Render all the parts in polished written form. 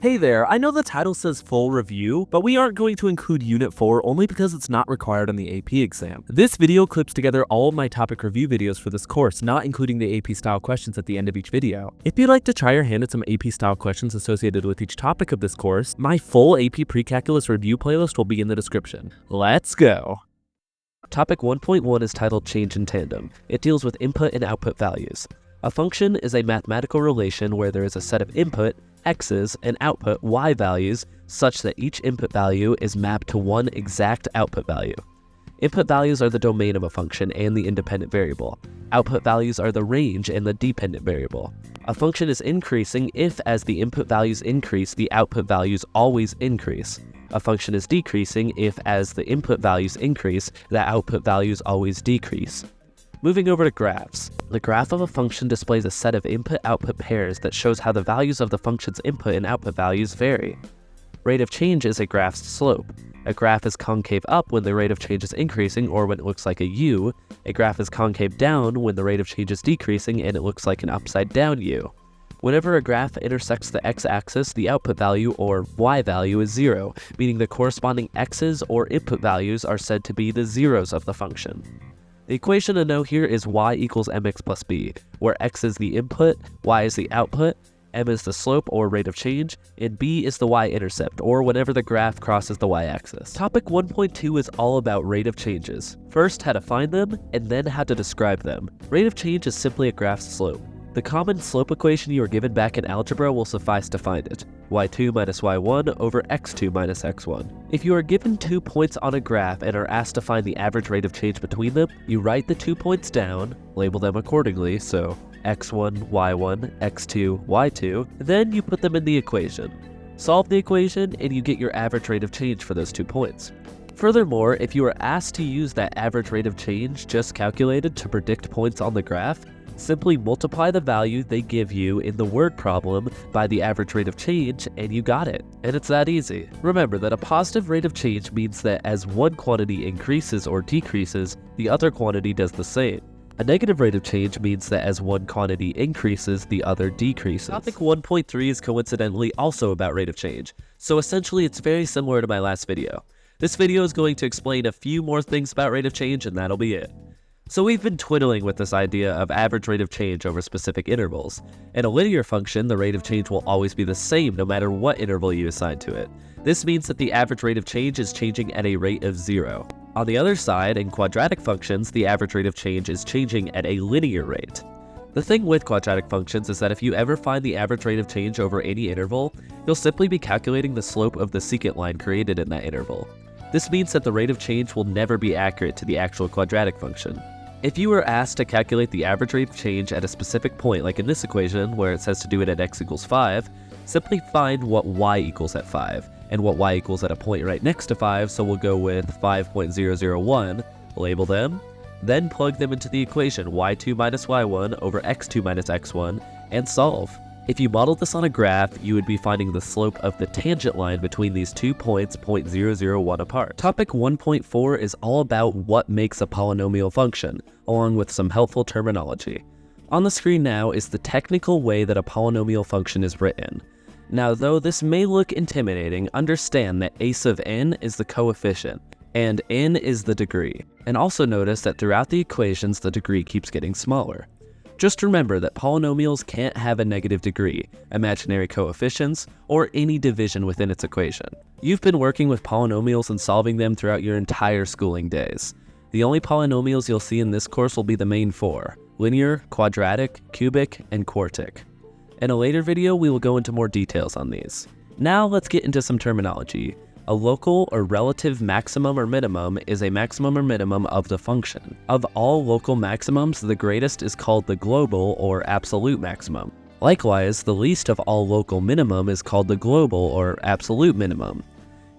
Hey there, I know the title says full review, but we aren't going to include Unit 4 only because it's not required on the AP exam. This video clips together all of my topic review videos for this course, not including the AP style questions at the end of each video. If you'd like to try your hand at some AP style questions associated with each topic of this course, my full AP Precalculus review playlist will be in the description. Let's go! Topic 1.1 is titled Change in Tandem. It deals with input and output values. A function is a mathematical relation where there is a set of input, x's, and output, y values, such that each input value is mapped to one exact output value. Input values are the domain of a function and the independent variable. Output values are the range and the dependent variable. A function is increasing if, as the input values increase, the output values always increase. A function is decreasing if, as the input values increase, the output values always decrease. Moving over to graphs. The graph of a function displays a set of input-output pairs that shows how the values of the function's input and output values vary. Rate of change is a graph's slope. A graph is concave up when the rate of change is increasing or when it looks like a U. A graph is concave down when the rate of change is decreasing and it looks like an upside-down U. Whenever a graph intersects the x-axis, the output value, or y value, is 0, meaning the corresponding x's or input values are said to be the zeros of the function. The equation to know here is y equals mx plus b, where x is the input, y is the output, m is the slope or rate of change, and b is the y-intercept, or whenever the graph crosses the y-axis. Topic 1.2 is all about rate of changes. First, how to find them, and then how to describe them. Rate of change is simply a graph's slope. The common slope equation you were given back in algebra will suffice to find it. y2 minus y1 over x2 minus x1. If you are given 2 points on a graph and are asked to find the average rate of change between them, you write the 2 points down, label them accordingly, so x1, y1, x2, y2, then you put them in the equation. Solve the equation and you get your average rate of change for those 2 points. Furthermore, if you are asked to use that average rate of change just calculated to predict points on the graph, simply multiply the value they give you in the word problem by the average rate of change and you got it. And it's that easy. Remember that a positive rate of change means that as one quantity increases or decreases, the other quantity does the same. A negative rate of change means that as one quantity increases, the other decreases. Topic 1.3 is coincidentally also about rate of change, so essentially it's very similar to my last video. This video is going to explain a few more things about rate of change and that'll be it. So we've been twiddling with this idea of average rate of change over specific intervals. In a linear function, the rate of change will always be the same no matter what interval you assign to it. This means that the average rate of change is changing at a rate of 0. On the other side, in quadratic functions, the average rate of change is changing at a linear rate. The thing with quadratic functions is that if you ever find the average rate of change over any interval, you'll simply be calculating the slope of the secant line created in that interval. This means that the rate of change will never be accurate to the actual quadratic function. If you were asked to calculate the average rate of change at a specific point, like in this equation where it says to do it at x equals 5, simply find what y equals at 5, and what y equals at a point right next to 5, so we'll go with 5.001, label them, then plug them into the equation y2 minus y1 over x2 minus x1, and solve. If you modeled this on a graph, you would be finding the slope of the tangent line between these 2 points 0.001 apart. Topic 1.4 is all about what makes a polynomial function, along with some helpful terminology. On the screen now is the technical way that a polynomial function is written. Now, though this may look intimidating, understand that a sub n is the coefficient, and n is the degree. And also notice that throughout the equations, the degree keeps getting smaller. Just remember that polynomials can't have a negative degree, imaginary coefficients, or any division within its equation. You've been working with polynomials and solving them throughout your entire schooling days. The only polynomials you'll see in this course will be the main 4: linear, quadratic, cubic, and quartic. In a later video, we will go into more details on these. Now let's get into some terminology. A local or relative maximum or minimum is a maximum or minimum of the function. Of all local maximums, the greatest is called the global or absolute maximum. Likewise, the least of all local minimum is called the global or absolute minimum.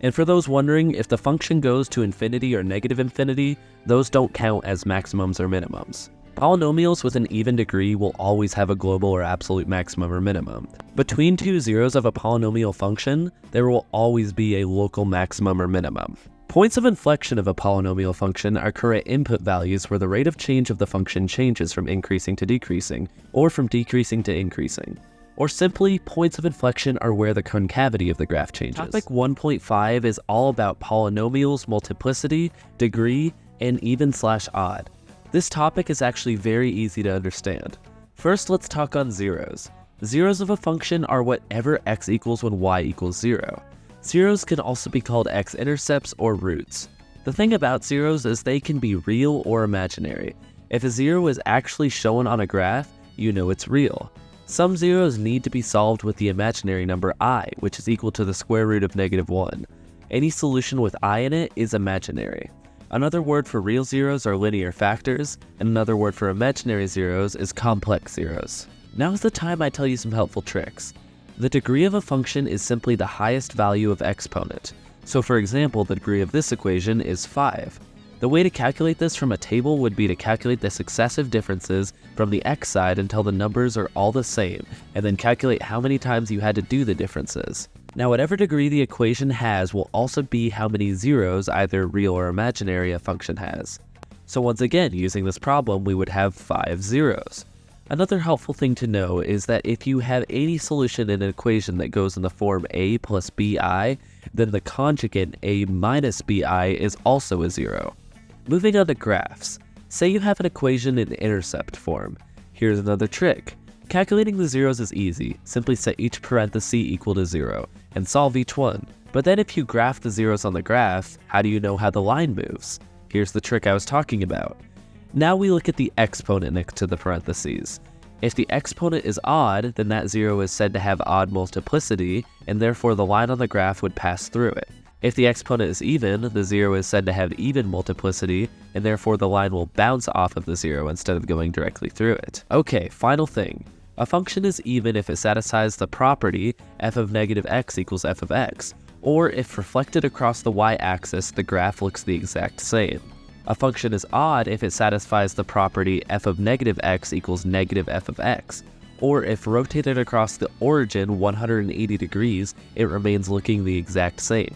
And for those wondering, if the function goes to infinity or negative infinity, those don't count as maximums or minimums. Polynomials with an even degree will always have a global or absolute maximum or minimum. Between two zeros of a polynomial function, there will always be a local maximum or minimum. Points of inflection of a polynomial function are current input values where the rate of change of the function changes from increasing to decreasing, or from decreasing to increasing. Or simply, points of inflection are where the concavity of the graph changes. Topic 1.5 is all about polynomials, multiplicity, degree, and even/odd. This topic is actually very easy to understand. First, let's talk on zeros. Zeros of a function are whatever x equals when y equals 0. Zeros can also be called x-intercepts or roots. The thing about zeros is they can be real or imaginary. If a zero is actually shown on a graph, you know it's real. Some zeros need to be solved with the imaginary number I, which is equal to the square root of -1. Any solution with I in it is imaginary. Another word for real zeros are linear factors, and another word for imaginary zeros is complex zeros. Now is the time I tell you some helpful tricks. The degree of a function is simply the highest value of exponent. So for example, the degree of this equation is 5. The way to calculate this from a table would be to calculate the successive differences from the x side until the numbers are all the same, and then calculate how many times you had to do the differences. Now whatever degree the equation has will also be how many zeros, either real or imaginary, a function has. So once again, using this problem, we would have 5 zeros. Another helpful thing to know is that if you have any solution in an equation that goes in the form a plus bi, then the conjugate a minus bi is also a 0. Moving on to graphs. Say you have an equation in intercept form. Here's another trick. Calculating the zeros is easy. Simply set each parenthesis equal to 0 and solve each one. But then if you graph the zeros on the graph, how do you know how the line moves? Here's the trick I was talking about. Now we look at the exponent next to the parentheses. If the exponent is odd, then that zero is said to have odd multiplicity, and therefore the line on the graph would pass through it. If the exponent is even, the zero is said to have even multiplicity, and therefore the line will bounce off of the zero instead of going directly through it. Okay, final thing. A function is even if it satisfies the property f of negative x equals f of x, or if reflected across the y-axis, the graph looks the exact same. A function is odd if it satisfies the property f of negative x equals negative f of x, or if rotated across the origin 180 degrees, it remains looking the exact same.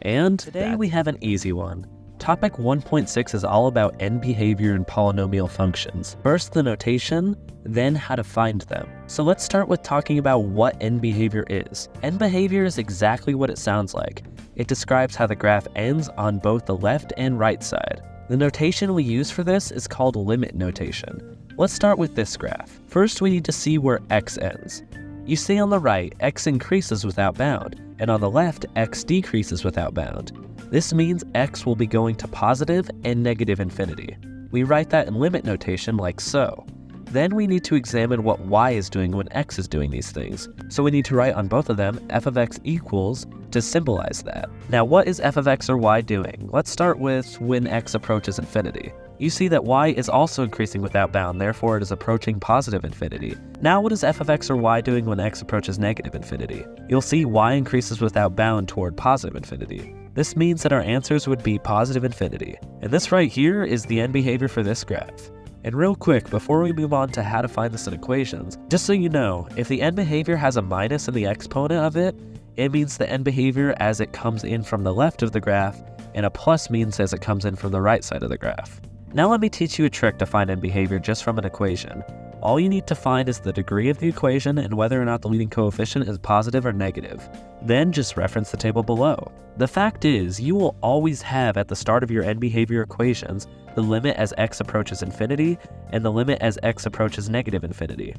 And today we have an easy one. Topic 1.6 is all about end behavior in polynomial functions. First the notation, then how to find them. So let's start with talking about what end behavior is. End behavior is exactly what it sounds like. It describes how the graph ends on both the left and right side. The notation we use for this is called limit notation. Let's start with this graph. First we need to see where x ends. You see on the right, x increases without bound, and on the left, x decreases without bound. This means x will be going to positive and negative infinity. We write that in limit notation like so. Then we need to examine what y is doing when x is doing these things. So we need to write on both of them f of x equals to symbolize that. Now what is f of x or y doing? Let's start with when x approaches infinity. You see that y is also increasing without bound, therefore it is approaching positive infinity. Now what is f of x or y doing when x approaches negative infinity? You'll see y increases without bound toward positive infinity. This means that our answers would be positive infinity. And this right here is the end behavior for this graph. And real quick, before we move on to how to find this in equations, just so you know, if the end behavior has a minus in the exponent of it, it means the end behavior as it comes in from the left of the graph, and a plus means as it comes in from the right side of the graph. Now let me teach you a trick to find end behavior just from an equation. All you need to find is the degree of the equation and whether or not the leading coefficient is positive or negative. Then just reference the table below. The fact is, you will always have at the start of your end behavior equations the limit as x approaches infinity and the limit as x approaches negative infinity.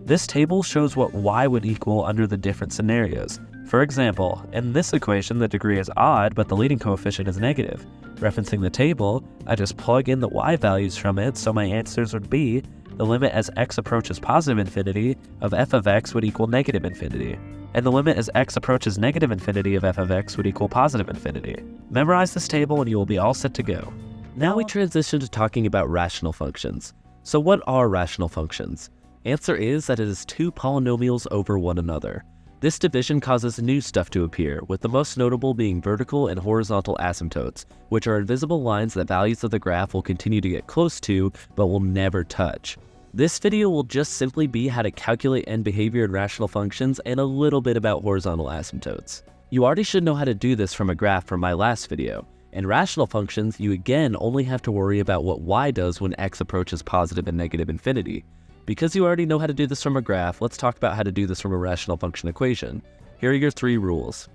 This table shows what y would equal under the different scenarios. For example, in this equation the degree is odd but the leading coefficient is negative. Referencing the table, I just plug in the y values from it, so my answers would be the limit as x approaches positive infinity of f of x would equal negative infinity, and the limit as x approaches negative infinity of f of x would equal positive infinity. Memorize this table and you will be all set to go. Now we transition to talking about rational functions. So what are rational functions? Answer is that it is two polynomials over one another. This division causes new stuff to appear, with the most notable being vertical and horizontal asymptotes, which are invisible lines that values of the graph will continue to get close to, but will never touch. This video will just simply be how to calculate end behavior in rational functions and a little bit about horizontal asymptotes. You already should know how to do this from a graph from my last video. In rational functions, you again only have to worry about what y does when x approaches positive and negative infinity. Because you already know how to do this from a graph, let's talk about how to do this from a rational function equation. Here are your 3 rules.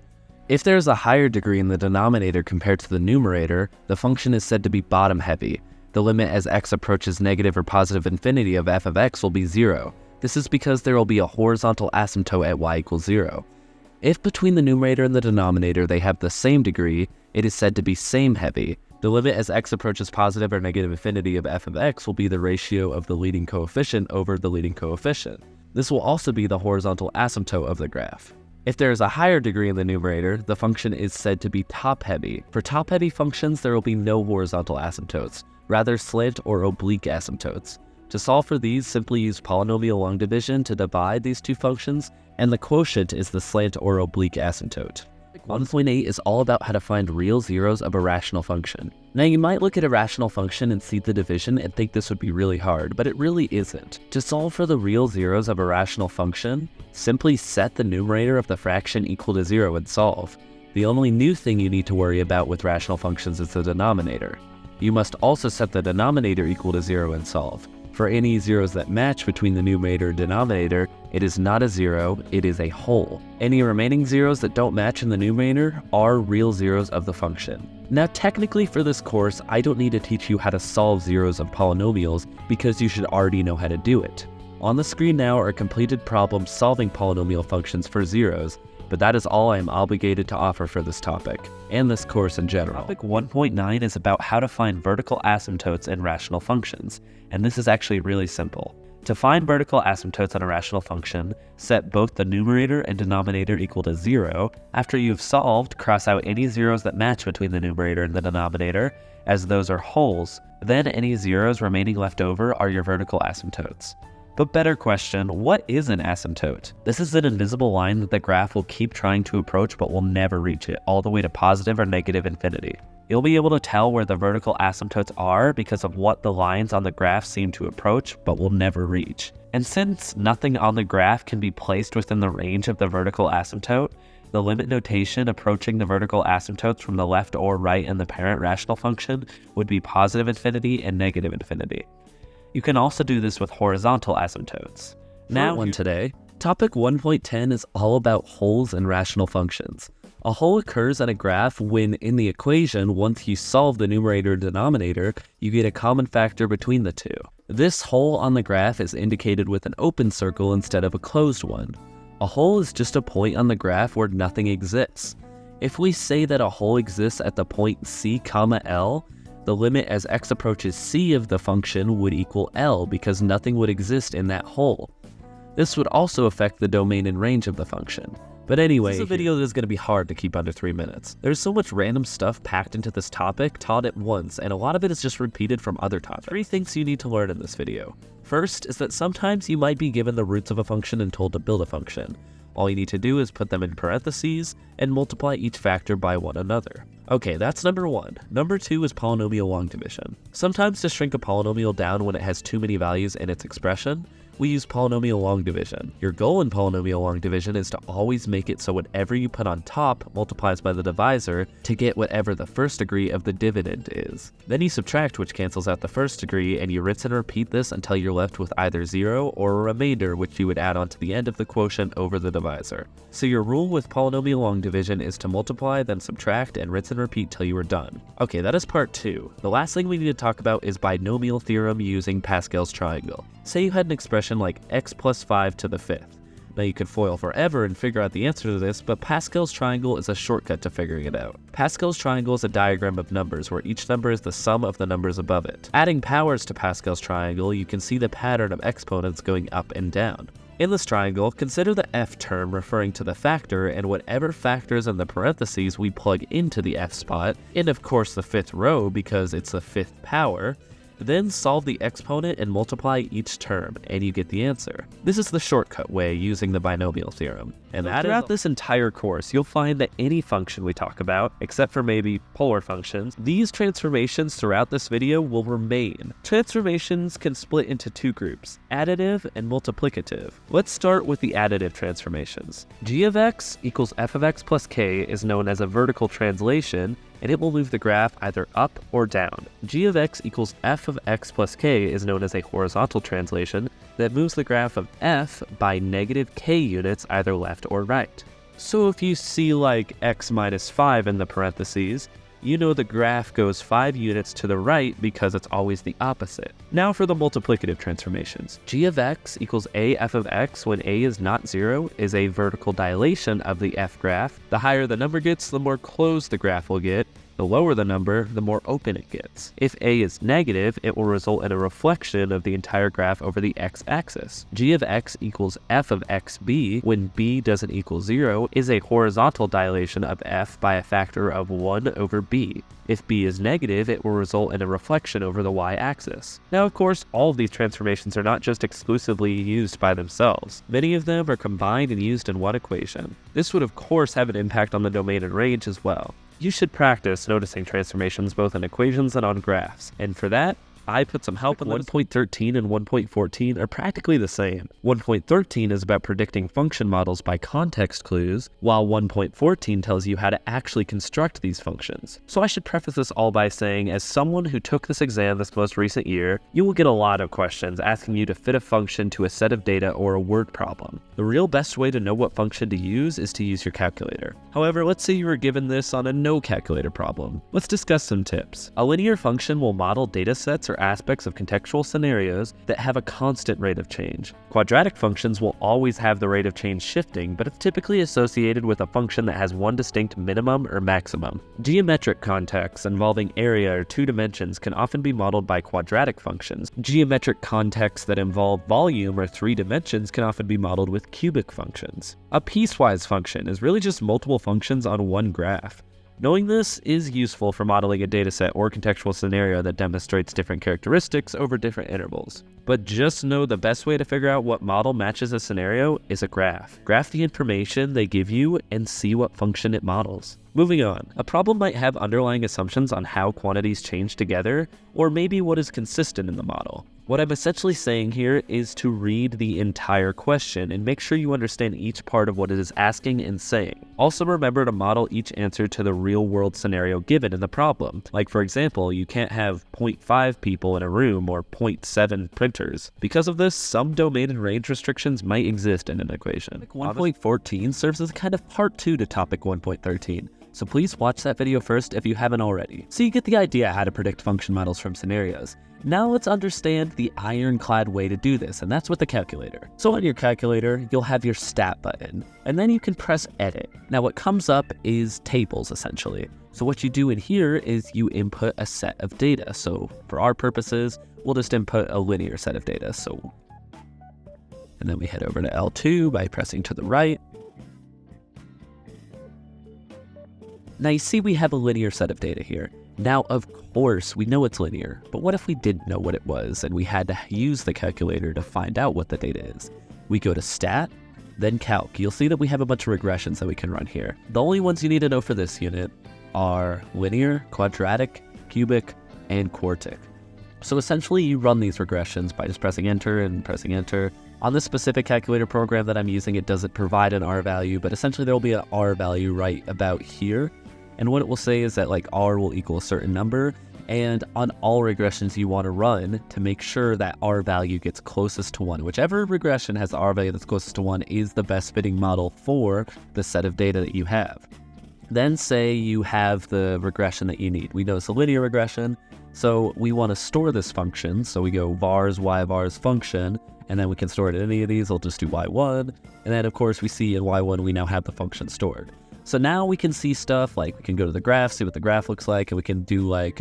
If there is a higher degree in the denominator compared to the numerator, the function is said to be bottom heavy. The limit as x approaches negative or positive infinity of f of x will be 0. This is because there will be a horizontal asymptote at y equals 0. If between the numerator and the denominator they have the same degree, it is said to be same heavy. The limit as x approaches positive or negative infinity of f of x will be the ratio of the leading coefficient over the leading coefficient. This will also be the horizontal asymptote of the graph. If there is a higher degree in the numerator, the function is said to be top-heavy. For top-heavy functions, there will be no horizontal asymptotes, rather slant or oblique asymptotes. To solve for these, simply use polynomial long division to divide these 2 functions, and the quotient is the slant or oblique asymptote. 1.8 is all about how to find real zeros of a rational function. Now you might look at a rational function and see the division and think this would be really hard, but it really isn't. To solve for the real zeros of a rational function, simply set the numerator of the fraction equal to 0 and solve. The only new thing you need to worry about with rational functions is the denominator. You must also set the denominator equal to 0 and solve. For any zeros that match between the numerator and denominator, it is not a 0, it is a whole. Any remaining zeros that don't match in the numerator are real zeros of the function. Now technically for this course, I don't need to teach you how to solve zeros of polynomials because you should already know how to do it. On the screen now are completed problems solving polynomial functions for zeros, but that is all I am obligated to offer for this topic, and this course in general. Topic 1.9 is about how to find vertical asymptotes in rational functions, and this is actually really simple. To find vertical asymptotes on a rational function, set both the numerator and denominator equal to 0. After you've solved, cross out any zeros that match between the numerator and the denominator, as those are wholes. Then any zeros remaining left over are your vertical asymptotes. But better question, what is an asymptote? This is an invisible line that the graph will keep trying to approach but will never reach it, all the way to positive or negative infinity. You'll be able to tell where the vertical asymptotes are because of what the lines on the graph seem to approach but will never reach. And since nothing on the graph can be placed within the range of the vertical asymptote, the limit notation approaching the vertical asymptotes from the left or right in the parent rational function would be positive infinity and negative infinity. You can also do this with horizontal asymptotes. Now one today, topic 1.10 is all about wholes and rational functions. A whole occurs in a graph when in the equation, once you solve the numerator and denominator, you get a common factor between the two. This whole on the graph is indicated with an open circle instead of a closed one. A whole is just a point on the graph where nothing exists. If we say that a whole exists at the point c, L, the limit as x approaches c of the function would equal L because nothing would exist in that whole. This would also affect the domain and range of the function. But anyway, this is a video that is going to be hard to keep under 3 minutes. There's so much random stuff packed into this topic taught at once, and a lot of it is just repeated from other topics. 3 things you need to learn in this video. First is that sometimes you might be given the roots of a function and told to build a function. All you need to do is put them in parentheses and multiply each factor by one another. Okay, that's number 1. Number 2 is polynomial long division. Sometimes to shrink a polynomial down when it has too many values in its expression, we use polynomial long division. Your goal in polynomial long division is to always make it so whatever you put on top multiplies by the divisor to get whatever the first degree of the dividend is. Then you subtract, which cancels out the first degree, and you rinse and repeat this until you're left with either 0 or a remainder, which you would add on to the end of the quotient over the divisor. So your rule with polynomial long division is to multiply, then subtract, and rinse and repeat till you are done. Okay, that is part 2. The last thing we need to talk about is binomial theorem using Pascal's triangle. Say you had an expression like x plus 5 to the 5th. Now you could FOIL forever and figure out the answer to this, but Pascal's triangle is a shortcut to figuring it out. Pascal's triangle is a diagram of numbers where each number is the sum of the numbers above it. Adding powers to Pascal's triangle, you can see the pattern of exponents going up and down. In this triangle, consider the f term referring to the factor, and whatever factors in the parentheses we plug into the f spot, and of course the 5th row because it's the 5th power. Then solve the exponent and multiply each term, and you get the answer. This is the shortcut way using the binomial theorem. And throughout this entire course, you'll find that any function we talk about, except for maybe polar functions, these transformations throughout this video will remain. Transformations can split into 2 groups, additive and multiplicative. Let's start with the additive transformations. G of x equals f of x plus k is known as a vertical translation, and it will move the graph either up or down. G of x equals f of x plus k is known as a horizontal translation that moves the graph of f by negative k units either left or right. So if you see like x minus 5 in the parentheses, you know the graph goes 5 units to the right because it's always the opposite. Now for the multiplicative transformations. G of x equals a f of x when a is not 0 is a vertical dilation of the f graph. The higher the number gets, the more closed the graph will get. The lower the number, the more open it gets. If a is negative, it will result in a reflection of the entire graph over the x-axis. G of x equals f of xb when b doesn't equal 0 is a horizontal dilation of f by a factor of 1 over b. If b is negative, it will result in a reflection over the y-axis. Now, of course, all of these transformations are not just exclusively used by themselves. Many of them are combined and used in one equation. This would, of course, have an impact on the domain and range as well. You should practice noticing transformations both in equations and on graphs, and for that, I put some help in 1.13 and 1.14 are practically the same. 1.13 is about predicting function models by context clues, while 1.14 tells you how to actually construct these functions. So I should preface this all by saying, as someone who took this exam this most recent year, you will get a lot of questions asking you to fit a function to a set of data or a word problem. The real best way to know what function to use is to use your calculator. However, let's say you were given this on a no calculator problem. Let's discuss some tips. A linear function will model data sets or aspects of contextual scenarios that have a constant rate of change. Quadratic functions will always have the rate of change shifting, but it's typically associated with a function that has one distinct minimum or maximum. Geometric contexts involving area or 2 dimensions can often be modeled by quadratic functions. Geometric contexts that involve volume or 3 dimensions can often be modeled with cubic functions. A piecewise function is really just multiple functions on one graph. Knowing this is useful for modeling a dataset or contextual scenario that demonstrates different characteristics over different intervals. But just know the best way to figure out what model matches a scenario is a graph. Graph the information they give you and see what function it models. Moving on, a problem might have underlying assumptions on how quantities change together, or maybe what is consistent in the model. What I'm essentially saying here is to read the entire question and make sure you understand each part of what it is asking and saying. Also remember to model each answer to the real-world scenario given in the problem. Like for example, you can't have 0.5 people in a room or 0.7 printers. Because of this, some domain and range restrictions might exist in an equation. 1.14 serves as a kind of part 2 to topic 1.13. So please watch that video first if you haven't already. So you get the idea how to predict function models from scenarios. Now let's understand the ironclad way to do this, and that's with the calculator. So on your calculator, you'll have your stat button, and then you can press edit. Now what comes up is tables essentially. So what you do in here is you input a set of data. So for our purposes, we'll just input a linear set of data. And then we head over to L2 by pressing to the right. Now you see we have a linear set of data here. Now, of course, we know it's linear, but what if we didn't know what it was and we had to use the calculator to find out what the data is? We go to stat, then calc. You'll see that we have a bunch of regressions that we can run here. The only ones you need to know for this unit are linear, quadratic, cubic, and quartic. So essentially you run these regressions by just pressing enter and pressing enter. On this specific calculator program that I'm using, it doesn't provide an R value, but essentially there will be an R value right about here. And what it will say is that like R will equal a certain number, and on all regressions you want to run to make sure that R value gets closest to 1. Whichever regression has the R value that's closest to 1 is the best fitting model for the set of data that you have. Then say you have the regression that you need. We know it's a linear regression, so we want to store this function. So we go vars y vars function, and then we can store it in any of these. I'll just do y1, and then of course we see in y1 we now have the function stored. So now we can see stuff like we can go to the graph, see what the graph looks like, and we can do like,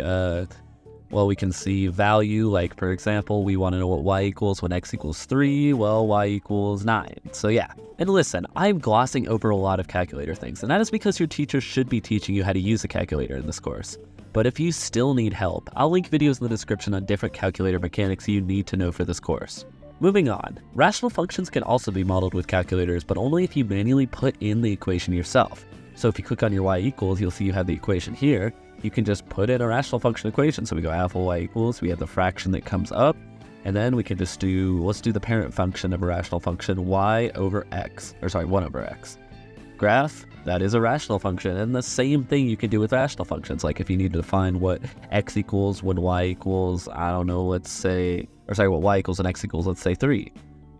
we can see value. Like for example, we want to know what y equals when x equals 3, well, y equals 9. So yeah, and listen, I'm glossing over a lot of calculator things, and that is because your teacher should be teaching you how to use a calculator in this course. But if you still need help, I'll link videos in the description on different calculator mechanics you need to know for this course. Moving on, rational functions can also be modeled with calculators, but only if you manually put in the equation yourself. So if you click on your y equals, you'll see you have the equation here. You can just put in a rational function equation. So we go alpha y equals, we have the fraction that comes up, and then we can just let's do the parent function of a rational function, y over x, or sorry, 1 over x. graph, that is a rational function. And the same thing you can do with rational functions. Like if you need to define what x equals when y equals, I don't know, let's say, or sorry, what y equals and x equals, let's say 3.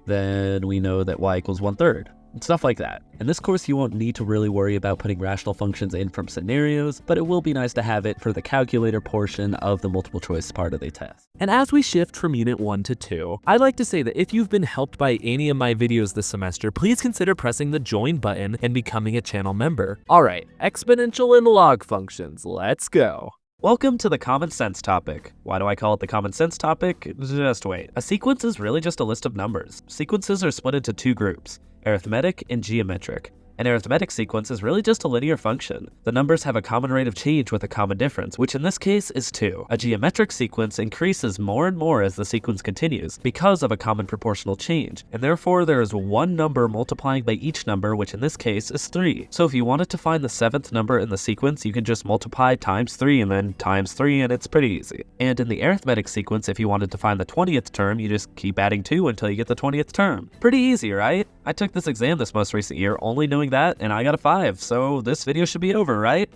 Then we know that y equals 1/3. Stuff like that. In this course, you won't need to really worry about putting rational functions in from scenarios, but it will be nice to have it for the calculator portion of the multiple choice part of the test. And as we shift from Unit 1 to 2, I'd like to say that if you've been helped by any of my videos this semester, please consider pressing the join button and becoming a channel member. Alright, exponential and log functions, let's go. Welcome to the common sense topic. Why do I call it the common sense topic? Just wait. A sequence is really just a list of numbers. Sequences are split into two groups, arithmetic and geometric. An arithmetic sequence is really just a linear function. The numbers have a common rate of change with a common difference, which in this case is 2. A geometric sequence increases more and more as the sequence continues because of a common proportional change, and therefore there is one number multiplying by each number, which in this case is 3. So if you wanted to find the 7th number in the sequence, you can just multiply times 3 and then times 3, and it's pretty easy. And in the arithmetic sequence, if you wanted to find the 20th term, you just keep adding 2 until you get the 20th term. Pretty easy, right? I took this exam this most recent year only knowing that, and I got a 5, so this video should be over, right?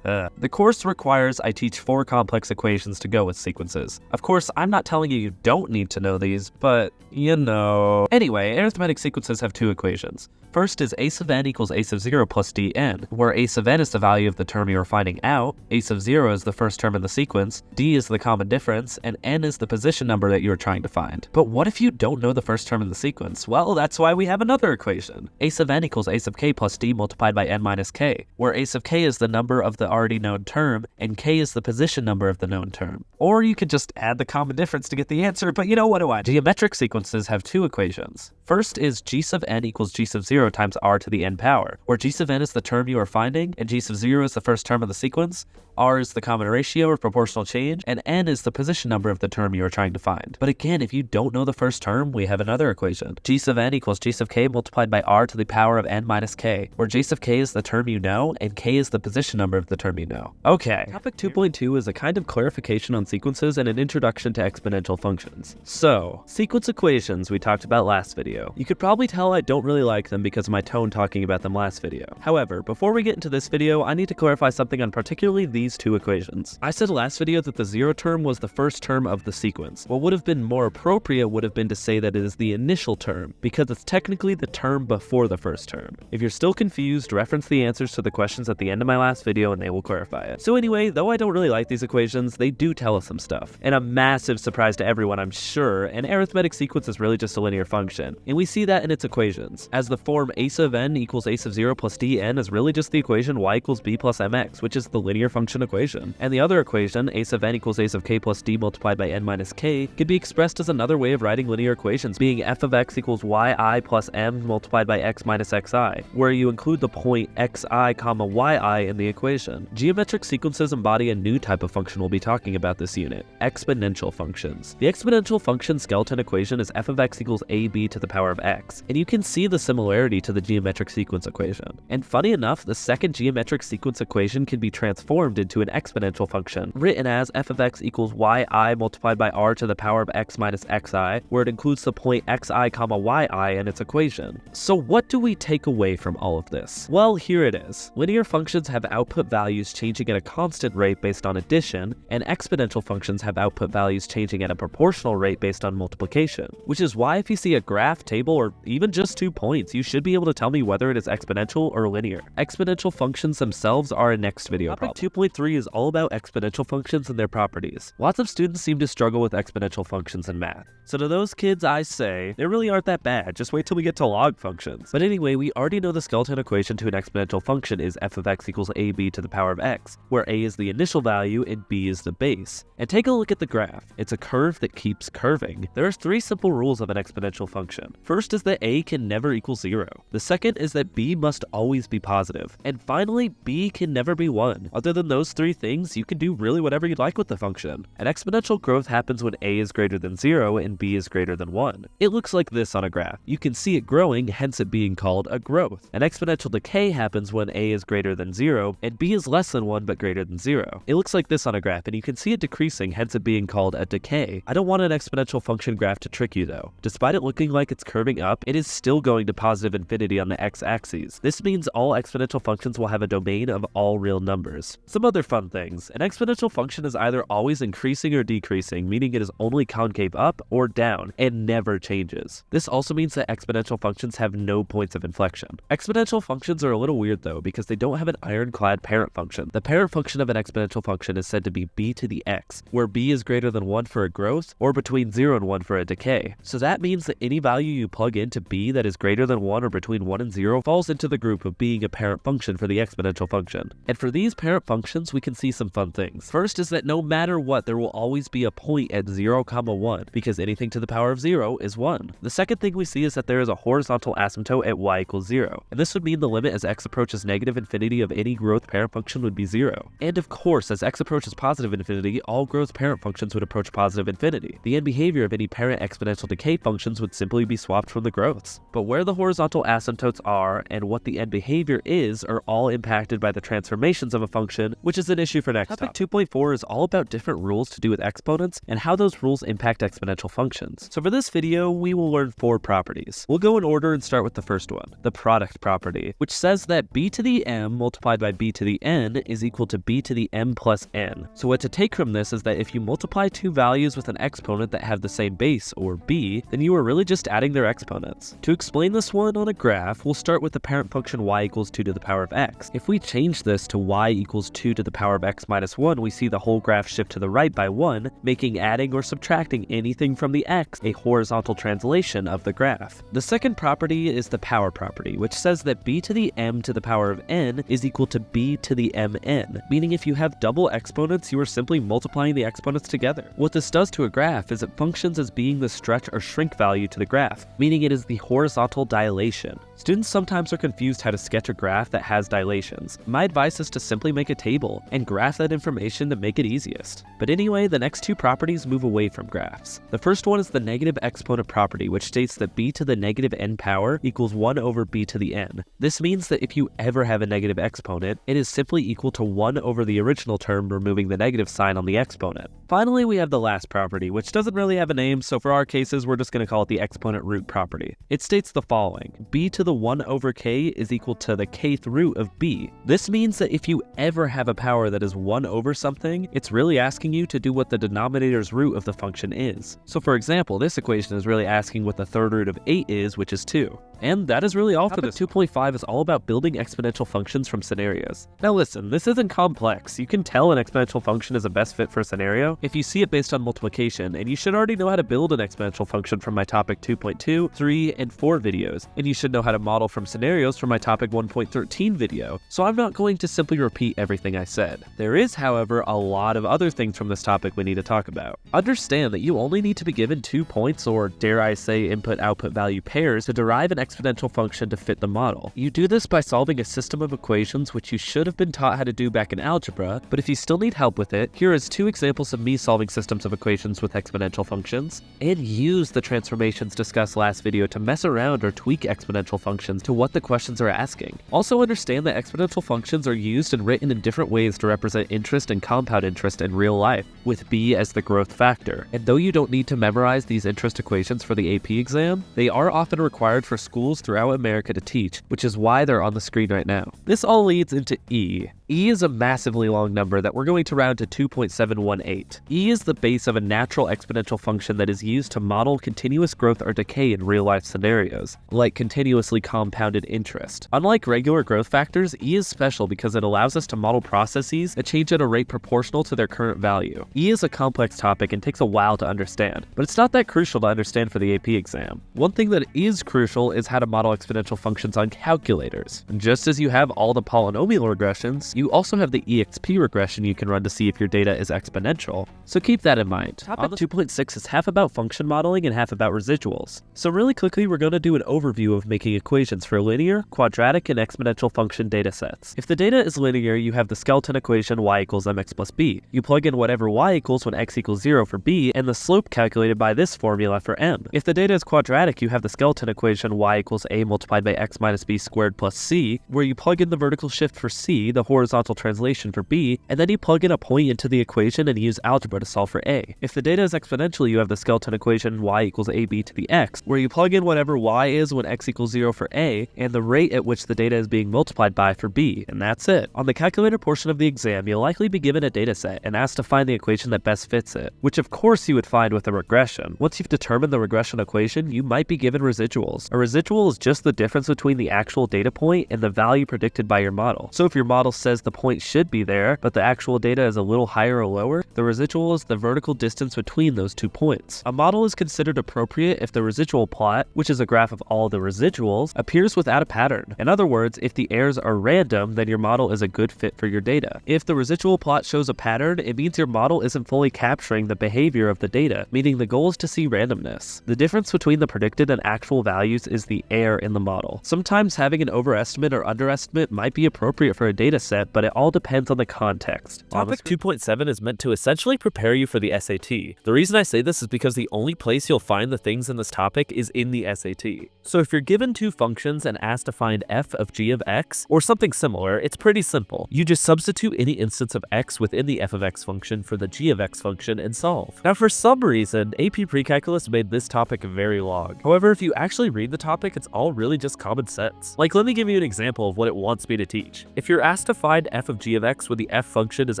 The course requires I teach 4 complex equations to go with sequences. Of course, I'm not telling you don't need to know these, but you know. Anyway, arithmetic sequences have 2 equations. First is a sub n equals a sub 0 plus dn, where a sub n is the value of the term you are finding out, a sub 0 is the first term in the sequence, d is the common difference, and n is the position number that you are trying to find. But what if you don't know the first term in the sequence? Well, that's why we have another equation. A sub n equals a sub k plus d multiplied by n minus k, where a sub k is the number of the already known term, and k is the position number of the known term. Or you could just add the common difference to get the answer, but you know, what do I? Geometric sequences have 2 equations. First is g sub n equals g sub 0 times r to the n power, where g sub n is the term you are finding, and g sub 0 is the first term of the sequence, r is the common ratio or proportional change, and n is the position number of the term you are trying to find. But again, if you don't know the first term, we have another equation. G sub n equals g sub k multiplied by r to the power of n minus k, where g sub k is the term you know, and k is the position number of the term you know. Okay, topic 2.2 is a kind of clarification on sequences and an introduction to exponential functions. So, sequence equations we talked about last video. You could probably tell I don't really like them because of my tone talking about them last video. However, before we get into this video, I need to clarify something on particularly these 2 equations. I said last video that the 0 term was the first term of the sequence. What would have been more appropriate would have been to say that it is the initial term, because it's technically the term before the first term. If you're still confused, reference the answers to the questions at the end of my last video and they will clarify it. So anyway, though I don't really like these equations, they do tell us some stuff. And a massive surprise to everyone, I'm sure, an arithmetic sequence is really just a linear function. And we see that in its equations, as the form a sub n equals a sub 0 plus dn is really just the equation y equals b plus mx, which is the linear function equation. And the other equation, a sub n equals a sub k plus d multiplied by n minus k, could be expressed as another way of writing linear equations, being f of x equals yi plus m multiplied by x minus xi, where you include the point xi comma yi in the equation. Geometric sequences embody a new type of function we'll be talking about this unit, exponential functions. The exponential function skeleton equation is f of x equals ab to the power of x, and you can see the similarity to the geometric sequence equation. And funny enough, the second geometric sequence equation can be transformed into an exponential function, written as f of x equals yi multiplied by r to the power of x minus xi, where it includes the point xi comma yi in its equation. So what do we take away from all of this? Well, here it is. Linear functions have output values changing at a constant rate based on addition, and exponential functions have output values changing at a proportional rate based on multiplication. Which is why if you see a graph, table, or even just 2 points, you should be able to tell me whether it is exponential or linear. Exponential functions themselves are a next video problem. Topic 2.3 is all about exponential functions and their properties. Lots of students seem to struggle with exponential functions in math. So to those kids, I say, they really aren't that bad, just wait till we get to log functions. But anyway, we already know the skeleton equation to an exponential function is f of x equals ab to the power of x, where a is the initial value and b is the base. And take a look at the graph. It's a curve that keeps curving. There are 3 simple rules of an exponential function. First is that a can never equal 0. The second is that b must always be positive. And finally, b can never be 1. Other than those 3 things, you can do really whatever you'd like with the function. An exponential growth happens when a is greater than 0 and b is greater than 1. It looks like this on a graph. You can see it growing, hence it being called a growth. An exponential decay happens when a is greater than 0 and b is is less than 1 but greater than 0. It looks like this on a graph, and you can see it decreasing, hence it being called a decay. I don't want an exponential function graph to trick you though. Despite it looking like it's curving up, it is still going to positive infinity on the x-axis. This means all exponential functions will have a domain of all real numbers. Some other fun things. An exponential function is either always increasing or decreasing, meaning it is only concave up or down, and never changes. This also means that exponential functions have no points of inflection. Exponential functions are a little weird though, because they don't have an ironclad parent function. The parent function of an exponential function is said to be b to the x, where b is greater than 1 for a growth, or between 0 and 1 for a decay. So that means that any value you plug into b that is greater than 1 or between 1 and 0 falls into the group of being a parent function for the exponential function. And for these parent functions, we can see some fun things. First is that no matter what, there will always be a point at 0, 1, because anything to the power of 0 is 1. The second thing we see is that there is a horizontal asymptote at y equals 0, and this would mean the limit as x approaches negative infinity of any growth parent function would be 0. And of course, as x approaches positive infinity, all growth parent functions would approach positive infinity. The end behavior of any parent exponential decay functions would simply be swapped from the growths. But where the horizontal asymptotes are and what the end behavior is are all impacted by the transformations of a function, which is an issue for next topic. 2.4 is all about different rules to do with exponents and how those rules impact exponential functions. So for this video, we will learn 4 properties. We'll go in order and start with the first one, the product property, which says that b to the m multiplied by b to the n is equal to b to the m plus n. So what to take from this is that if you multiply two values with an exponent that have the same base, or b, then you are really just adding their exponents. To explain this one on a graph, we'll start with the parent function y equals 2 to the power of x. If we change this to y equals 2 to the power of x minus 1, we see the whole graph shift to the right by 1, making adding or subtracting anything from the x a horizontal translation of the graph. The second property is the power property, which says that b to the m to the power of n is equal to b to the mn, meaning if you have double exponents, you are simply multiplying the exponents together. What this does to a graph is it functions as being the stretch or shrink value to the graph, meaning it is the horizontal dilation. Students sometimes are confused how to sketch a graph that has dilations. My advice is to simply make a table and graph that information to make it easiest. But anyway, the next two properties move away from graphs. The first one is the negative exponent property, which states that b to the negative n power equals 1 over b to the n. This means that if you ever have a negative exponent, it is simply equal to 1 over the original term, removing the negative sign on the exponent. Finally, we have the last property, which doesn't really have a name, so for our cases, we're just going to call it the exponent root property. It states the following: b to the 1 over k is equal to the kth root of b. This means that if you ever have a power that is 1 over something, it's really asking you to do what the denominator's root of the function is. So for example, this equation is really asking what the third root of 8 is, which is 2. And that is really all for this. 2.5 is all about building exponential functions from scenarios. Now listen, this isn't complex. You can tell an exponential function is a best fit for a scenario if you see it based on multiplication, and you should already know how to build an exponential function from my topic 2.2, 3, and 4 videos, and you should know how to model from scenarios from my topic 1.13 video, so I'm not going to simply repeat everything I said. There is, however, a lot of other things from this topic we need to talk about. Understand that you only need to be given 2 points, or dare I say input-output value pairs, to derive an exponential function to fit the model. You do this by solving a system of equations which you should have been taught how to do back in algebra, but if you still need help with it, here is 2 examples of me solving systems of equations with exponential functions, and use the transformations discussed last video to mess around or tweak exponential functions to what the questions are asking. Also understand that exponential functions are used and written in different ways to represent interest and compound interest in real life, with b as the growth factor. And though you don't need to memorize these interest equations for the AP exam, they are often required for schools throughout America to teach, which is why they're on the screen right now. This all leads into e. E is a massively long number that we're going to round to 2.718. E is the base of a natural exponential function that is used to model continuous growth or decay in real-life scenarios, like continuously compounded interest. Unlike regular growth factors, E is special because it allows us to model processes that change at a rate proportional to their current value. E is a complex topic and takes a while to understand, but it's not that crucial to understand for the AP exam. One thing that is crucial is how to model exponential functions on calculators. And just as you have all the polynomial regressions, you also have the EXP regression you can run to see if your data is exponential, so keep that in mind. Topic 2.6 is half about function modeling and half about residuals. So really quickly, we're going to do an overview of making equations for linear, quadratic, and exponential function datasets. If the data is linear, you have the skeleton equation y equals mx plus b. You plug in whatever y equals when x equals 0 for b, and the slope calculated by this formula for m. If the data is quadratic, you have the skeleton equation y equals a multiplied by x minus b squared plus c, where you plug in the vertical shift for c, the horizontal horizontal translation for b, and then you plug in a point into the equation and use algebra to solve for a. If the data is exponential, you have the skeleton equation y equals ab to the x, where you plug in whatever y is when x equals 0 for a, and the rate at which the data is being multiplied by for b, and that's it. On the calculator portion of the exam, you'll likely be given a data set and asked to find the equation that best fits it, which of course you would find with a regression. Once you've determined the regression equation, you might be given residuals. A residual is just the difference between the actual data point and the value predicted by your model. So if your model says the point should be there, but the actual data is a little higher or lower, the residual is the vertical distance between those 2 points. A model is considered appropriate if the residual plot, which is a graph of all the residuals, appears without a pattern. In other words, if the errors are random, then your model is a good fit for your data. If the residual plot shows a pattern, it means your model isn't fully capturing the behavior of the data, meaning the goal is to see randomness. The difference between the predicted and actual values is the error in the model. Sometimes having an overestimate or underestimate might be appropriate for a data set, but it all depends on the context. Topic 2.7 is meant to essentially prepare you for the SAT. The reason I say this is because the only place you'll find the things in this topic is in the SAT. So if you're given two functions and asked to find f of g of x, or something similar, it's pretty simple. You just substitute any instance of x within the f of x function for the g of x function and solve. Now for some reason, AP Precalculus made this topic very long. However, if you actually read the topic, it's all really just common sense. Like, let me give you an example of what it wants me to teach. If you're asked to find f of g of x when the f function is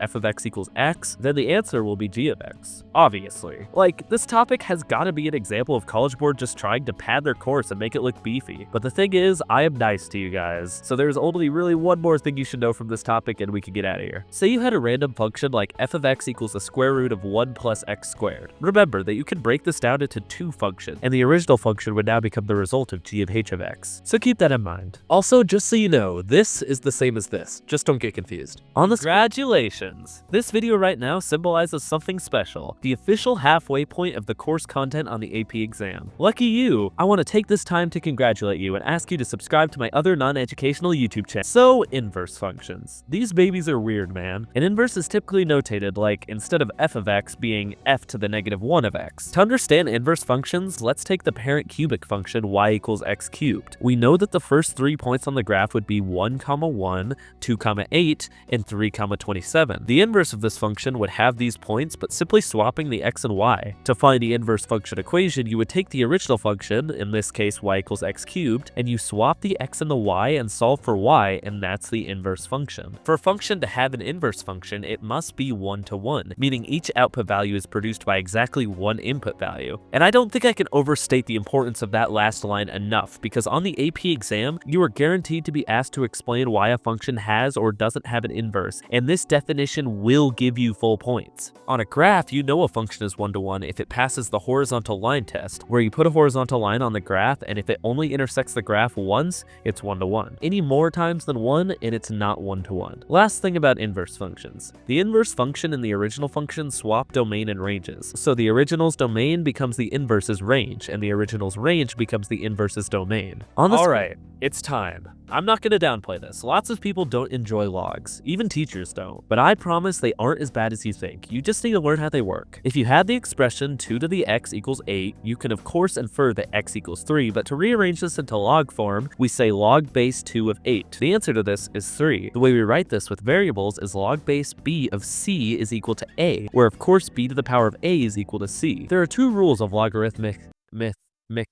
f of x equals x, then the answer will be g of x. Obviously. Like, this topic has gotta be an example of College Board just trying to pad their course and make it look beefy. But the thing is, I am nice to you guys, so there's only really one more thing you should know from this topic and we can get out of here. Say you had a random function like f of x equals the square root of 1 plus x squared. Remember that you can break this down into two functions, and the original function would now become the result of g of h of x. So keep that in mind. Also, just so you know, this is the same as this. Just don't get confused. On the Congratulations! This video right now symbolizes something special, the official halfway point of the course content on the AP exam. Lucky you! I want to take this time to congratulate you and ask you to subscribe to my other non-educational YouTube channel. So, inverse functions. These babies are weird, man. An inverse is typically notated like, instead of f of x being f to the negative 1 of x. To understand inverse functions, let's take the parent cubic function y equals x cubed. We know that the first 3 points on the graph would be 1, 1, 2, 8, and 3, 27. The inverse of this function would have these points, but simply swapping the x and y. To find the inverse function equation, you would take the original function, in this case y equals x cubed, and you swap the x and the y and solve for y, and that's the inverse function. For a function to have an inverse function, it must be 1 to 1, meaning each output value is produced by exactly one input value. And I don't think I can overstate the importance of that last line enough, because on the AP exam, you are guaranteed to be asked to explain why a function has or doesn't have an inverse, and this definition will give you full points. On a graph, you know a function is 1 to 1 if it passes the horizontal line test, where you put a horizontal line on the graph, and if it only intersects the graph once, it's 1 to 1. Any more times than 1, and it's not 1 to 1. Last thing about inverse functions. The inverse function and the original function swap domain and ranges. So the original's domain becomes the inverse's range, and the original's range becomes the inverse's domain. Alright, it's time. I'm not going to downplay this. Lots of people don't enjoy logs. Even teachers don't. But I promise they aren't as bad as you think. You just need to learn how they work. If you had the expression 2 to the x equals 8, you can of course infer that x equals 3, but to rearrange this into log form, we say log base 2 of 8. The answer to this is 3. The way we write this with variables is log base b of c is equal to a, where of course b to the power of a is equal to c. There are two rules of logarithmic There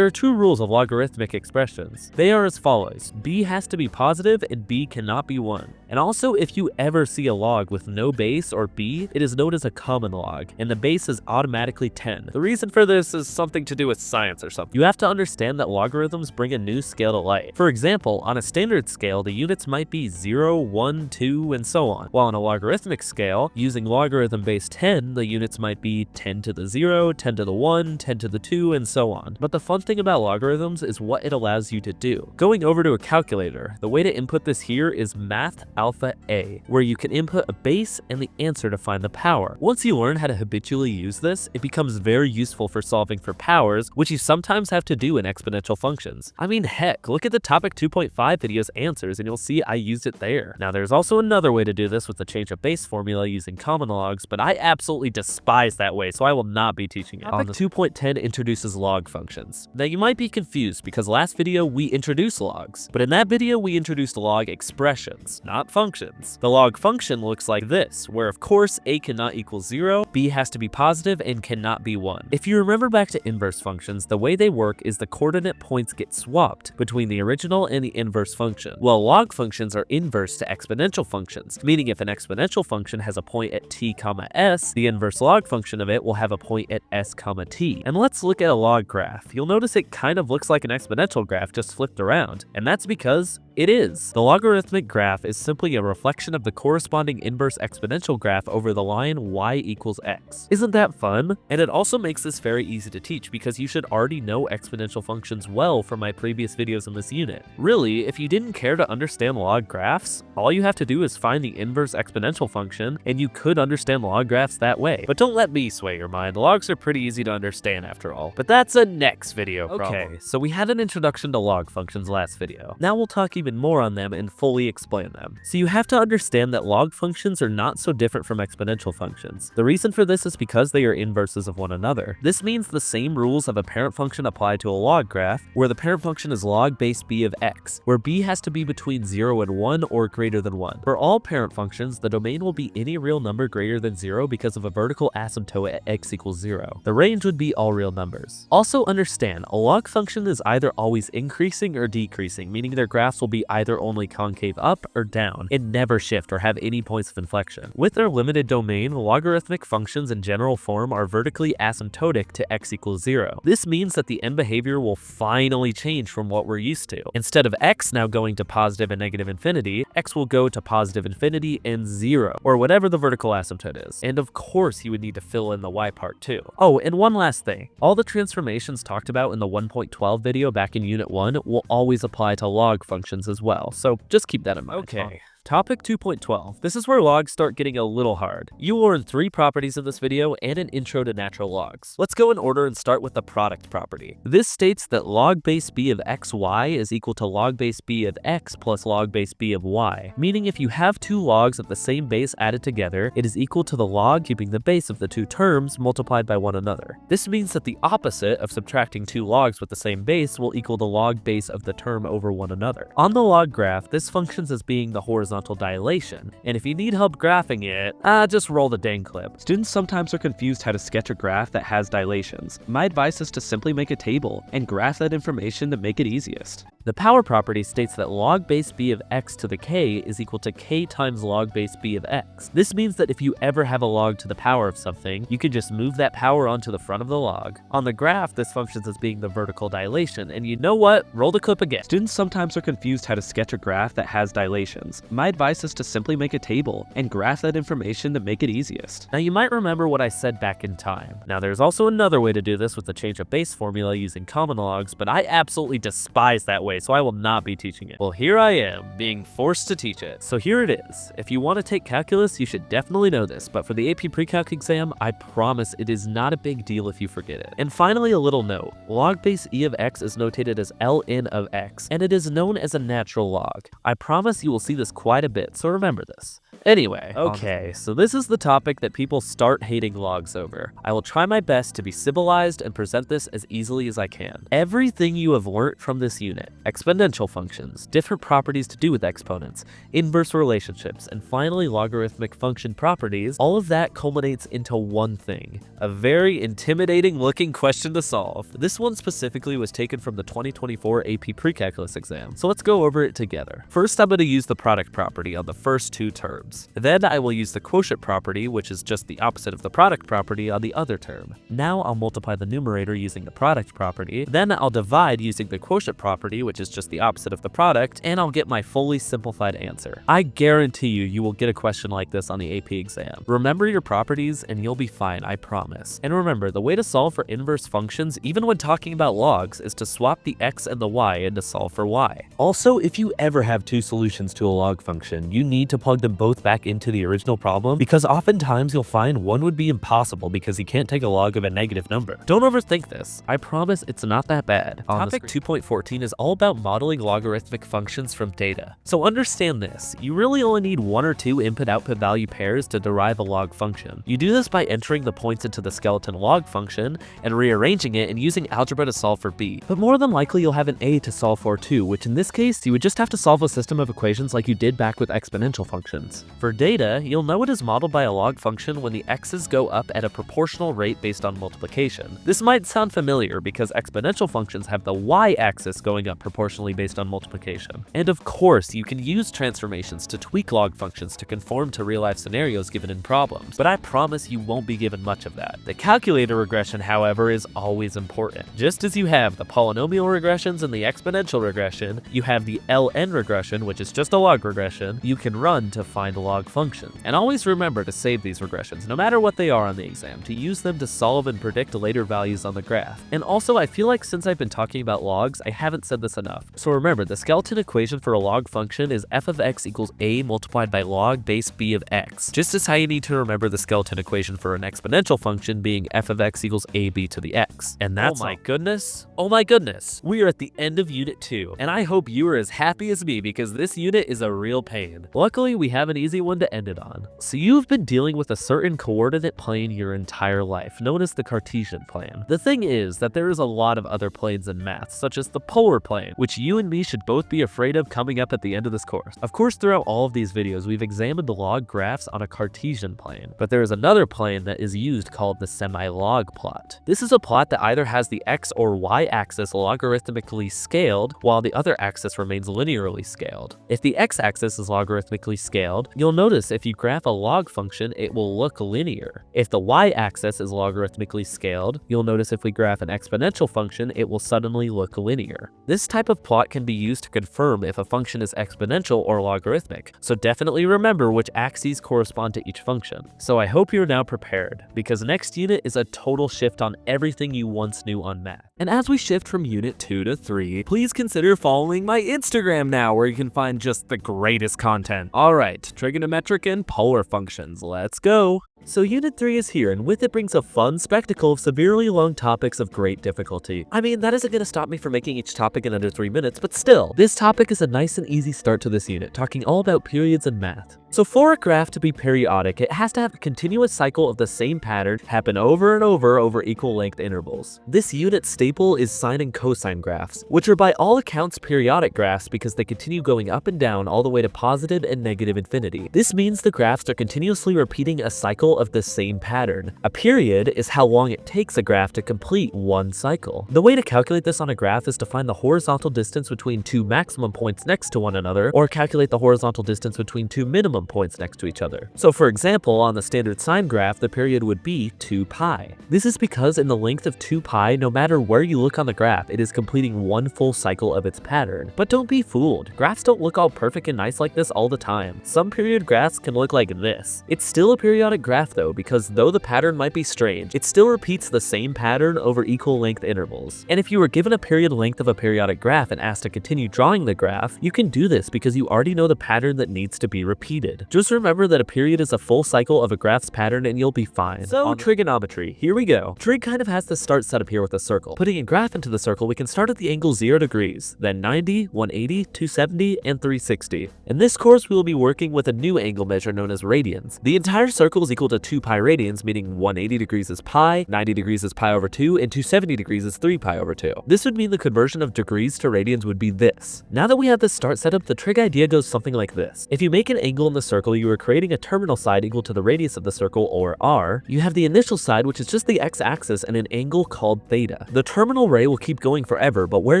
are two rules of logarithmic expressions. They are as follows. B has to be positive and b cannot be 1. And also, if you ever see a log with no base or b, it is known as a common log, and the base is automatically 10. The reason for this is something to do with science or something. You have to understand that logarithms bring a new scale to light. For example, on a standard scale, the units might be 0, 1, 2, and so on. While on a logarithmic scale, using logarithm base 10, the units might be 10 to the 0, 10 to the 1, 10 to the 2, and so on. But the fun thing about logarithms is what it allows you to do. Going over to a calculator, the way to input this here is math alpha A, where you can input a base and the answer to find the power. Once you learn how to habitually use this, it becomes very useful for solving for powers, which you sometimes have to do in exponential functions. I mean, heck, look at the topic 2.5 video's answers and you'll see I used it there. Now there's also another way to do this with the change of base formula using common logs, but I absolutely despise that way, so I will not be teaching using it. Topic 2.10 introduces log functions. Now you might be confused because last video we introduced logs, but in that video we introduced log expressions, not functions. The log function looks like this, where of course a cannot equal 0, b has to be positive, and cannot be 1. If you remember back to inverse functions, the way they work is the coordinate points get swapped between the original and the inverse function. Well, log functions are inverse to exponential functions, meaning if an exponential function has a point at t, s, the inverse log function of it will have a point at s, t. And let's look at a log graph. You'll notice it kind of looks like an exponential graph just flipped around, and that's because it is. The logarithmic graph is simply a reflection of the corresponding inverse exponential graph over the line y equals x. Isn't that fun? And it also makes this very easy to teach because you should already know exponential functions well from my previous videos in this unit. Really, if you didn't care to understand log graphs, all you have to do is find the inverse exponential function and you could understand log graphs that way. But don't let me sway your mind, logs are pretty easy to understand after all. But that's a next video problem. Okay, so we had an introduction to log functions last video. Now we'll talk even more on them and fully explain them. So you have to understand that log functions are not so different from exponential functions. The reason for this is because they are inverses of one another. This means the same rules of a parent function apply to a log graph, where the parent function is log base b of x, where b has to be between 0 and 1 or greater than 1. For all parent functions, the domain will be any real number greater than 0 because of a vertical asymptote at x equals 0. The range would be all real numbers. Also understand, a log function is either always increasing or decreasing, meaning their graphs will be either only concave up or down and never shift or have any points of inflection. With their limited domain, logarithmic functions in general form are vertically asymptotic to x equals 0. This means that the end behavior will finally change from what we're used to. Instead of x now going to positive and negative infinity, x will go to positive infinity and 0, or whatever the vertical asymptote is. And of course you would need to fill in the y part too. Oh, and one last thing. All the transformations talked about in the 1.12 video back in Unit 1 will always apply to log functions as well, so just keep that in mind. Okay. Topic 2.12. This is where logs start getting a little hard. You will learn 3 properties in this video and an intro to natural logs. Let's go in order and start with the product property. This states that log base b of xy is equal to log base b of x plus log base b of y, meaning if you have 2 logs of the same base added together, it is equal to the log keeping the base of the 2 terms multiplied by one another. This means that the opposite of subtracting 2 logs with the same base will equal the log base of the term over one another. On the log graph, this functions as being the horizontal dilation, and if you need help graphing it, just roll the dang clip. Students sometimes are confused how to sketch a graph that has dilations. My advice is to simply make a table and graph that information to make it easiest. The power property states that log base b of x to the k is equal to k times log base b of x. This means that if you ever have a log to the power of something, you can just move that power onto the front of the log. On the graph, this functions as being the vertical dilation, and you know what? Roll the clip again. Students sometimes are confused how to sketch a graph that has dilations. My advice is to simply make a table and graph that information to make it easiest. Now you might remember what I said back in time. Now there's also another way to do this with the change of base formula using common logs, but I absolutely despise that way, so I will not be teaching it. Well, here I am, being forced to teach it. So here it is. If you want to take calculus, you should definitely know this, but for the AP Pre-Calc exam, I promise it is not a big deal if you forget it. And finally, a little note. Log base e of x is notated as ln of x, and it is known as a natural log. I promise you will see this quite a bit, so remember this. Anyway, okay, so this is the topic that people start hating logs over. I will try my best to be civilized and present this as easily as I can. Everything you have learned from this unit, exponential functions, different properties to do with exponents, inverse relationships, and finally logarithmic function properties, all of that culminates into one thing, a very intimidating looking question to solve. This one specifically was taken from the 2024 AP Precalculus exam, so let's go over it together. First, I'm going to use the product property on the first 2 terms. Then I will use the quotient property, which is just the opposite of the product property, on the other term. Now I'll multiply the numerator using the product property, then I'll divide using the quotient property, which is just the opposite of the product, and I'll get my fully simplified answer. I guarantee you will get a question like this on the AP exam. Remember your properties and you'll be fine, I promise. And remember, the way to solve for inverse functions, even when talking about logs, is to swap the x and the y and to solve for y. Also, if you ever have 2 solutions to a log function, you need to plug them both path back into the original problem, because oftentimes you'll find one would be impossible because you can't take a log of a negative number. Don't overthink this. I promise it's not that bad. Topic 2.14 is all about modeling logarithmic functions from data. So understand this, you really only need one or two input-output value pairs to derive a log function. You do this by entering the points into the skeleton log function and rearranging it and using algebra to solve for b. But more than likely you'll have an a to solve for too, which in this case you would just have to solve a system of equations like you did back with exponential functions. For data, you'll know it is modeled by a log function when the x's go up at a proportional rate based on multiplication. This might sound familiar because exponential functions have the y-axis going up proportionally based on multiplication. And of course, you can use transformations to tweak log functions to conform to real-life scenarios given in problems, but I promise you won't be given much of that. The calculator regression, however, is always important. Just as you have the polynomial regressions and the exponential regression, you have the ln regression, which is just a log regression, you can run to find a log function. And always remember to save these regressions, no matter what they are on the exam, to use them to solve and predict later values on the graph. And also, I feel like since I've been talking about logs, I haven't said this enough. So remember, the skeleton equation for a log function is f of x equals a multiplied by log base b of x. Just as how you need to remember the skeleton equation for an exponential function being f of x equals ab to the x. And that's oh my goodness, we are at the end of unit 2, and I hope you are as happy as me because this unit is a real pain. Luckily, we have an easy one to end it on. So you've been dealing with a certain coordinate plane your entire life, known as the Cartesian plane. The thing is that there is a lot of other planes in math, such as the polar plane, which you and me should both be afraid of coming up at the end of this course. Of course, throughout all of these videos, we've examined the log graphs on a Cartesian plane, but there is another plane that is used called the semi-log plot. This is a plot that either has the x or y axis logarithmically scaled, while the other axis remains linearly scaled. If the x-axis is logarithmically scaled, you'll notice if you graph a log function, it will look linear. If the y-axis is logarithmically scaled, you'll notice if we graph an exponential function, it will suddenly look linear. This type of plot can be used to confirm if a function is exponential or logarithmic, so definitely remember which axes correspond to each function. So I hope you're now prepared, because next unit is a total shift on everything you once knew on math. And as we shift from unit 2 to 3, please consider following my Instagram now, where you can find just the greatest content. Alright, trigonometric and polar functions, let's go! So unit 3 is here, and with it brings a fun spectacle of severely long topics of great difficulty. I mean, that isn't going to stop me from making each topic in under 3 minutes, but still, this topic is a nice and easy start to this unit, talking all about periods and math. So for a graph to be periodic, it has to have a continuous cycle of the same pattern happen over and over equal length intervals. This unit staple is sine and cosine graphs, which are by all accounts periodic graphs because they continue going up and down all the way to positive and negative infinity. This means the graphs are continuously repeating a cycle of the same pattern. A period is how long it takes a graph to complete one cycle. The way to calculate this on a graph is to find the horizontal distance between two maximum points next to one another, or calculate the horizontal distance between two minimum points next to each other. So for example, on the standard sine graph, the period would be 2 pi. This is because in the length of 2 pi, no matter where you look on the graph, it is completing one full cycle of its pattern. But don't be fooled, graphs don't look all perfect and nice like this all the time. Some period graphs can look like this. It's still a periodic graph though, because though the pattern might be strange, it still repeats the same pattern over equal length intervals. And if you were given a period length of a periodic graph and asked to continue drawing the graph, you can do this because you already know the pattern that needs to be repeated. Just remember that a period is a full cycle of a graph's pattern and you'll be fine. So trigonometry, here we go. Trig kind of has the start set up here with a circle. Putting a graph into the circle, we can start at the angle 0 degrees, then 90, 180, 270, and 360. In this course, we will be working with a new angle measure known as radians. The entire circle is equal to 2 pi radians, meaning 180 degrees is pi, 90 degrees is pi over 2, and 270 degrees is 3 pi over 2. This would mean the conversion of degrees to radians would be this. Now that we have this start set up, the trig idea goes something like this. If you make an angle in the circle, you are creating a terminal side equal to the radius of the circle, or r. You have the initial side, which is just the x-axis, and an angle called theta. The terminal ray will keep going forever, but where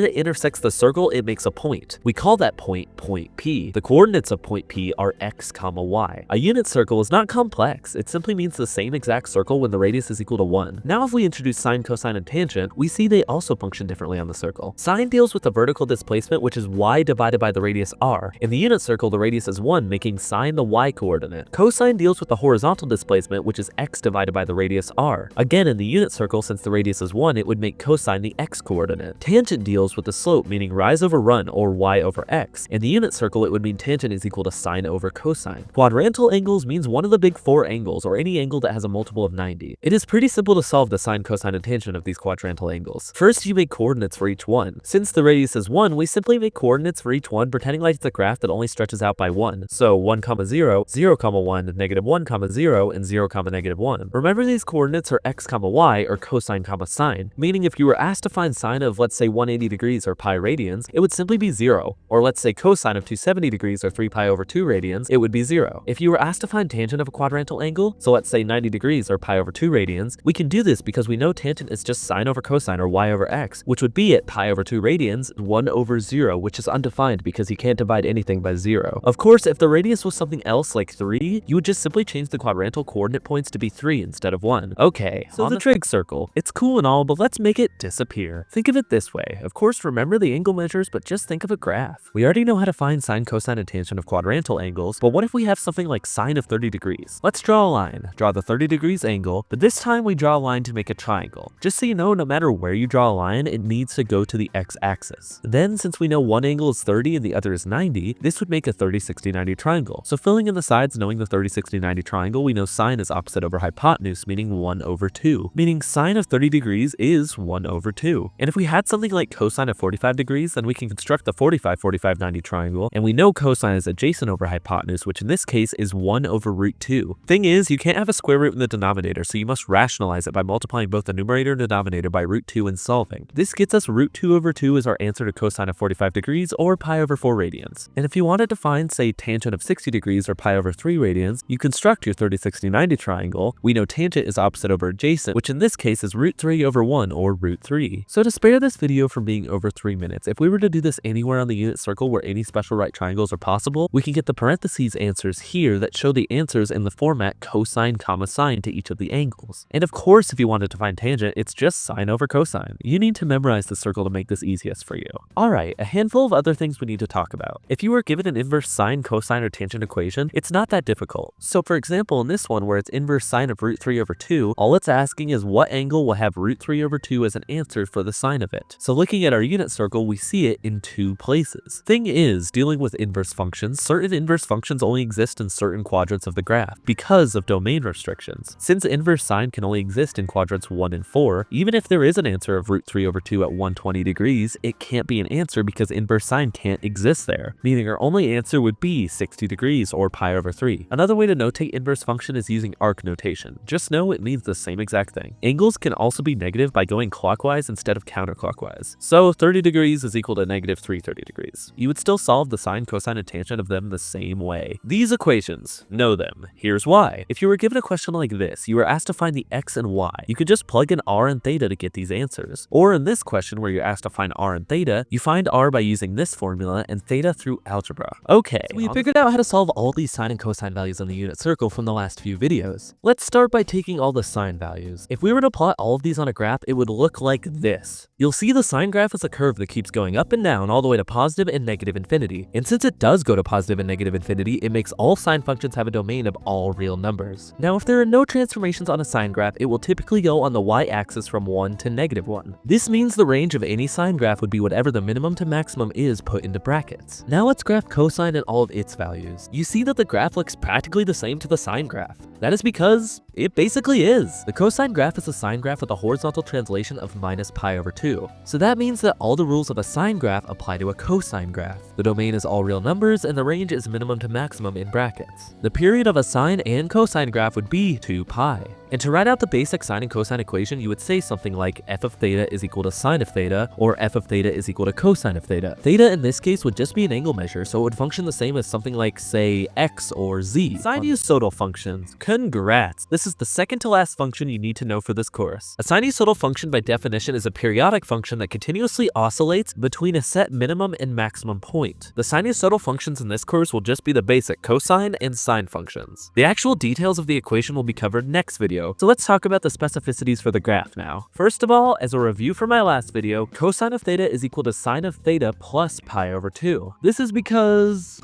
it intersects the circle, it makes a point. We call that point, point P. The coordinates of point P are x, y. A unit circle is not complex, it's simply means the same exact circle when the radius is equal to 1. Now if we introduce sine, cosine, and tangent, we see they also function differently on the circle. Sine deals with the vertical displacement, which is y divided by the radius r. In the unit circle, the radius is 1, making sine the y coordinate. Cosine deals with the horizontal displacement, which is x divided by the radius r. Again, in the unit circle, since the radius is 1, it would make cosine the x coordinate. Tangent deals with the slope, meaning rise over run, or y over x. In the unit circle, it would mean tangent is equal to sine over cosine. Quadrantal angles means one of the big 4 angles, or any angle that has a multiple of 90. It is pretty simple to solve the sine, cosine, and tangent of these quadrantal angles. First, you make coordinates for each one. Since the radius is 1, we simply make coordinates for each one, pretending like it's a graph that only stretches out by 1. So 1, 0, 0, 1, -1, 0, and 0, -1. Remember these coordinates are x, y, or cosine, sine, meaning if you were asked to find sine of, let's say, 180 degrees or pi radians, it would simply be 0. Or let's say cosine of 270 degrees or 3 pi over 2 radians, it would be 0. If you were asked to find tangent of a quadrantal angle, so let's say 90 degrees or pi over 2 radians, we can do this because we know tangent is just sine over cosine or y over x, which would be at pi over 2 radians, 1 over 0, which is undefined because you can't divide anything by 0. Of course, if the radius was something else like 3, you would just simply change the quadrantal coordinate points to be 3 instead of 1. Okay, so the trig circle. It's cool and all, but let's make it disappear. Think of it this way. Of course, remember the angle measures, but just think of a graph. We already know how to find sine, cosine, and tangent of quadrantal angles, but what if we have something like sine of 30 degrees? Let's draw a line. Draw the 30 degrees angle, but this time we draw a line to make a triangle. Just so you know, no matter where you draw a line, it needs to go to the x-axis. Then, since we know one angle is 30 and the other is 90, this would make a 30, 60, 90 triangle. So filling in the sides, knowing the 30, 60, 90 triangle, we know sine is opposite over hypotenuse, meaning 1 over 2. Meaning sine of 30 degrees is 1 over 2. And if we had something like cosine of 45 degrees, then we can construct the 45, 45, 90 triangle, and we know cosine is adjacent over hypotenuse, which in this case is 1 over root 2. Thing is, you can't have a square root in the denominator, so you must rationalize it by multiplying both the numerator and denominator by root 2 and solving. This gets us root 2 over 2 as our answer to cosine of 45 degrees, or pi over 4 radians. And if you wanted to find, say, tangent of 60 degrees or pi over 3 radians, you construct your 30, 60, 90 triangle. We know tangent is opposite over adjacent, which in this case is root 3 over 1, or root 3. So to spare this video from being over 3 minutes, if we were to do this anywhere on the unit circle where any special right triangles are possible, we can get the parentheses answers here that show the answers in the format cosine, sine to each of the angles. And of course, if you wanted to find tangent, it's just sine over cosine. You need to memorize the circle to make this easiest for you. Alright, a handful of other things we need to talk about. If you were given an inverse sine, cosine, or tangent equation, it's not that difficult. So for example, in this one where it's inverse sine of root 3 over 2, all it's asking is what angle will have root 3 over 2 as an answer for the sine of it. So looking at our unit circle, we see it in 2 places. Thing is, dealing with inverse functions, certain inverse functions only exist in certain quadrants of the graph because of domain restrictions. Since inverse sine can only exist in quadrants 1 and 4, even if there is an answer of root 3 over 2 at 120 degrees, it can't be an answer because inverse sine can't exist there, meaning our only answer would be 60 degrees or pi over 3. Another way to notate inverse function is using arc notation. Just know it means the same exact thing. Angles can also be negative by going clockwise instead of counterclockwise. So 30 degrees is equal to negative 330 degrees. You would still solve the sine, cosine, and tangent of them the same way. These equations, know them. Here's why. If you were given a question like this, you were asked to find the x and y, you could just plug in r and theta to get these answers. Or in this question where you're asked to find r and theta, you find r by using this formula and theta through algebra. Okay, so we figured out how to solve all these sine and cosine values in the unit circle from the last few videos. Let's start by taking all the sine values. If we were to plot all of these on a graph, it would look like this. You'll see the sine graph is a curve that keeps going up and down all the way to positive and negative infinity. And since it does go to positive and negative infinity, it makes all sine functions have a domain of all real numbers. Now, if there are no transformations on a sine graph, it will typically go on the y-axis from 1 to -1. This means the range of any sine graph would be whatever the minimum to maximum is put into brackets. Now let's graph cosine and all of its values. You see that the graph looks practically the same to the sine graph. That is because it basically is. The cosine graph is a sine graph with a horizontal translation of minus pi over 2. So that means that all the rules of a sine graph apply to a cosine graph. The domain is all real numbers and the range is minimum to maximum in brackets. The period of a sine and cosine graph would be 2 pi. And to write out the basic sine and cosine equation, you would say something like f of theta is equal to sine of theta, or f of theta is equal to cosine of theta. Theta in this case would just be an angle measure, so it would function the same as something like, say, x or z. Sinusoidal functions. Congrats! This is the second to last function you need to know for this course. A sinusoidal function by definition is a periodic function that continuously oscillates between a set minimum and maximum point. The sinusoidal functions in this course will just be the basic cosine and sine functions. The actual details of the equation will be covered next video, so let's talk about the specificities for the graph now. First of all, as a review for my last video, cosine of theta is equal to sine of theta plus pi over 2. This is because...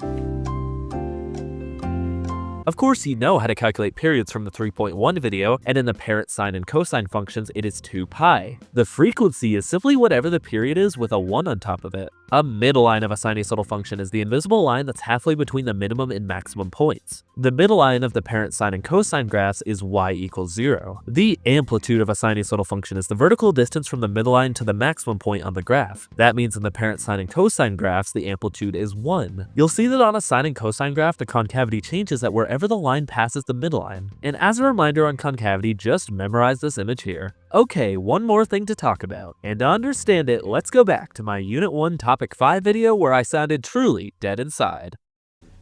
Of course, you know how to calculate periods from the 3.1 video, and in the parent sine and cosine functions, it is 2 pi. The frequency is simply whatever the period is with a 1 on top of it. A middle line of a sinusoidal function is the invisible line that's halfway between the minimum and maximum points. The middle line of the parent sine and cosine graphs is y equals 0. The amplitude of a sinusoidal function is the vertical distance from the middle line to the maximum point on the graph. That means in the parent sine and cosine graphs, the amplitude is 1. You'll see that on a sine and cosine graph, the concavity changes at wherever the line passes the middle line. And as a reminder on concavity, just memorize this image here. Okay, one more thing to talk about. And to understand it, let's go back to my Unit 1 Topic 5 video where I sounded truly dead inside.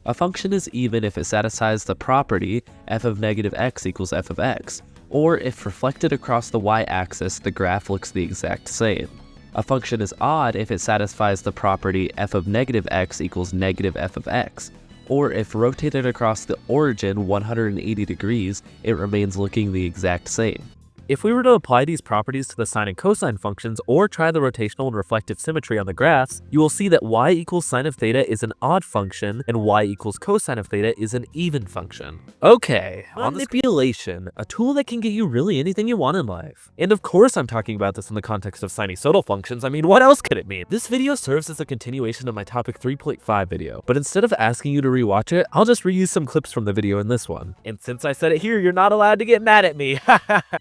A function is even if it satisfies the property f of negative x equals f of x, or if reflected across the y-axis, the graph looks the exact same. A function is odd if it satisfies the property f of negative x equals negative f of x, or if rotated across the origin 180 degrees, it remains looking the exact same. If we were to apply these properties to the sine and cosine functions or try the rotational and reflective symmetry on the graphs, you will see that y equals sine of theta is an odd function and y equals cosine of theta is an even function. Okay, manipulation, a tool that can get you really anything you want in life. And of course I'm talking about this in the context of sinusoidal functions. I mean, what else could it mean? This video serves as a continuation of my topic 3.5 video, but instead of asking you to rewatch it, I'll just reuse some clips from the video in this one. And since I said it here, you're not allowed to get mad at me.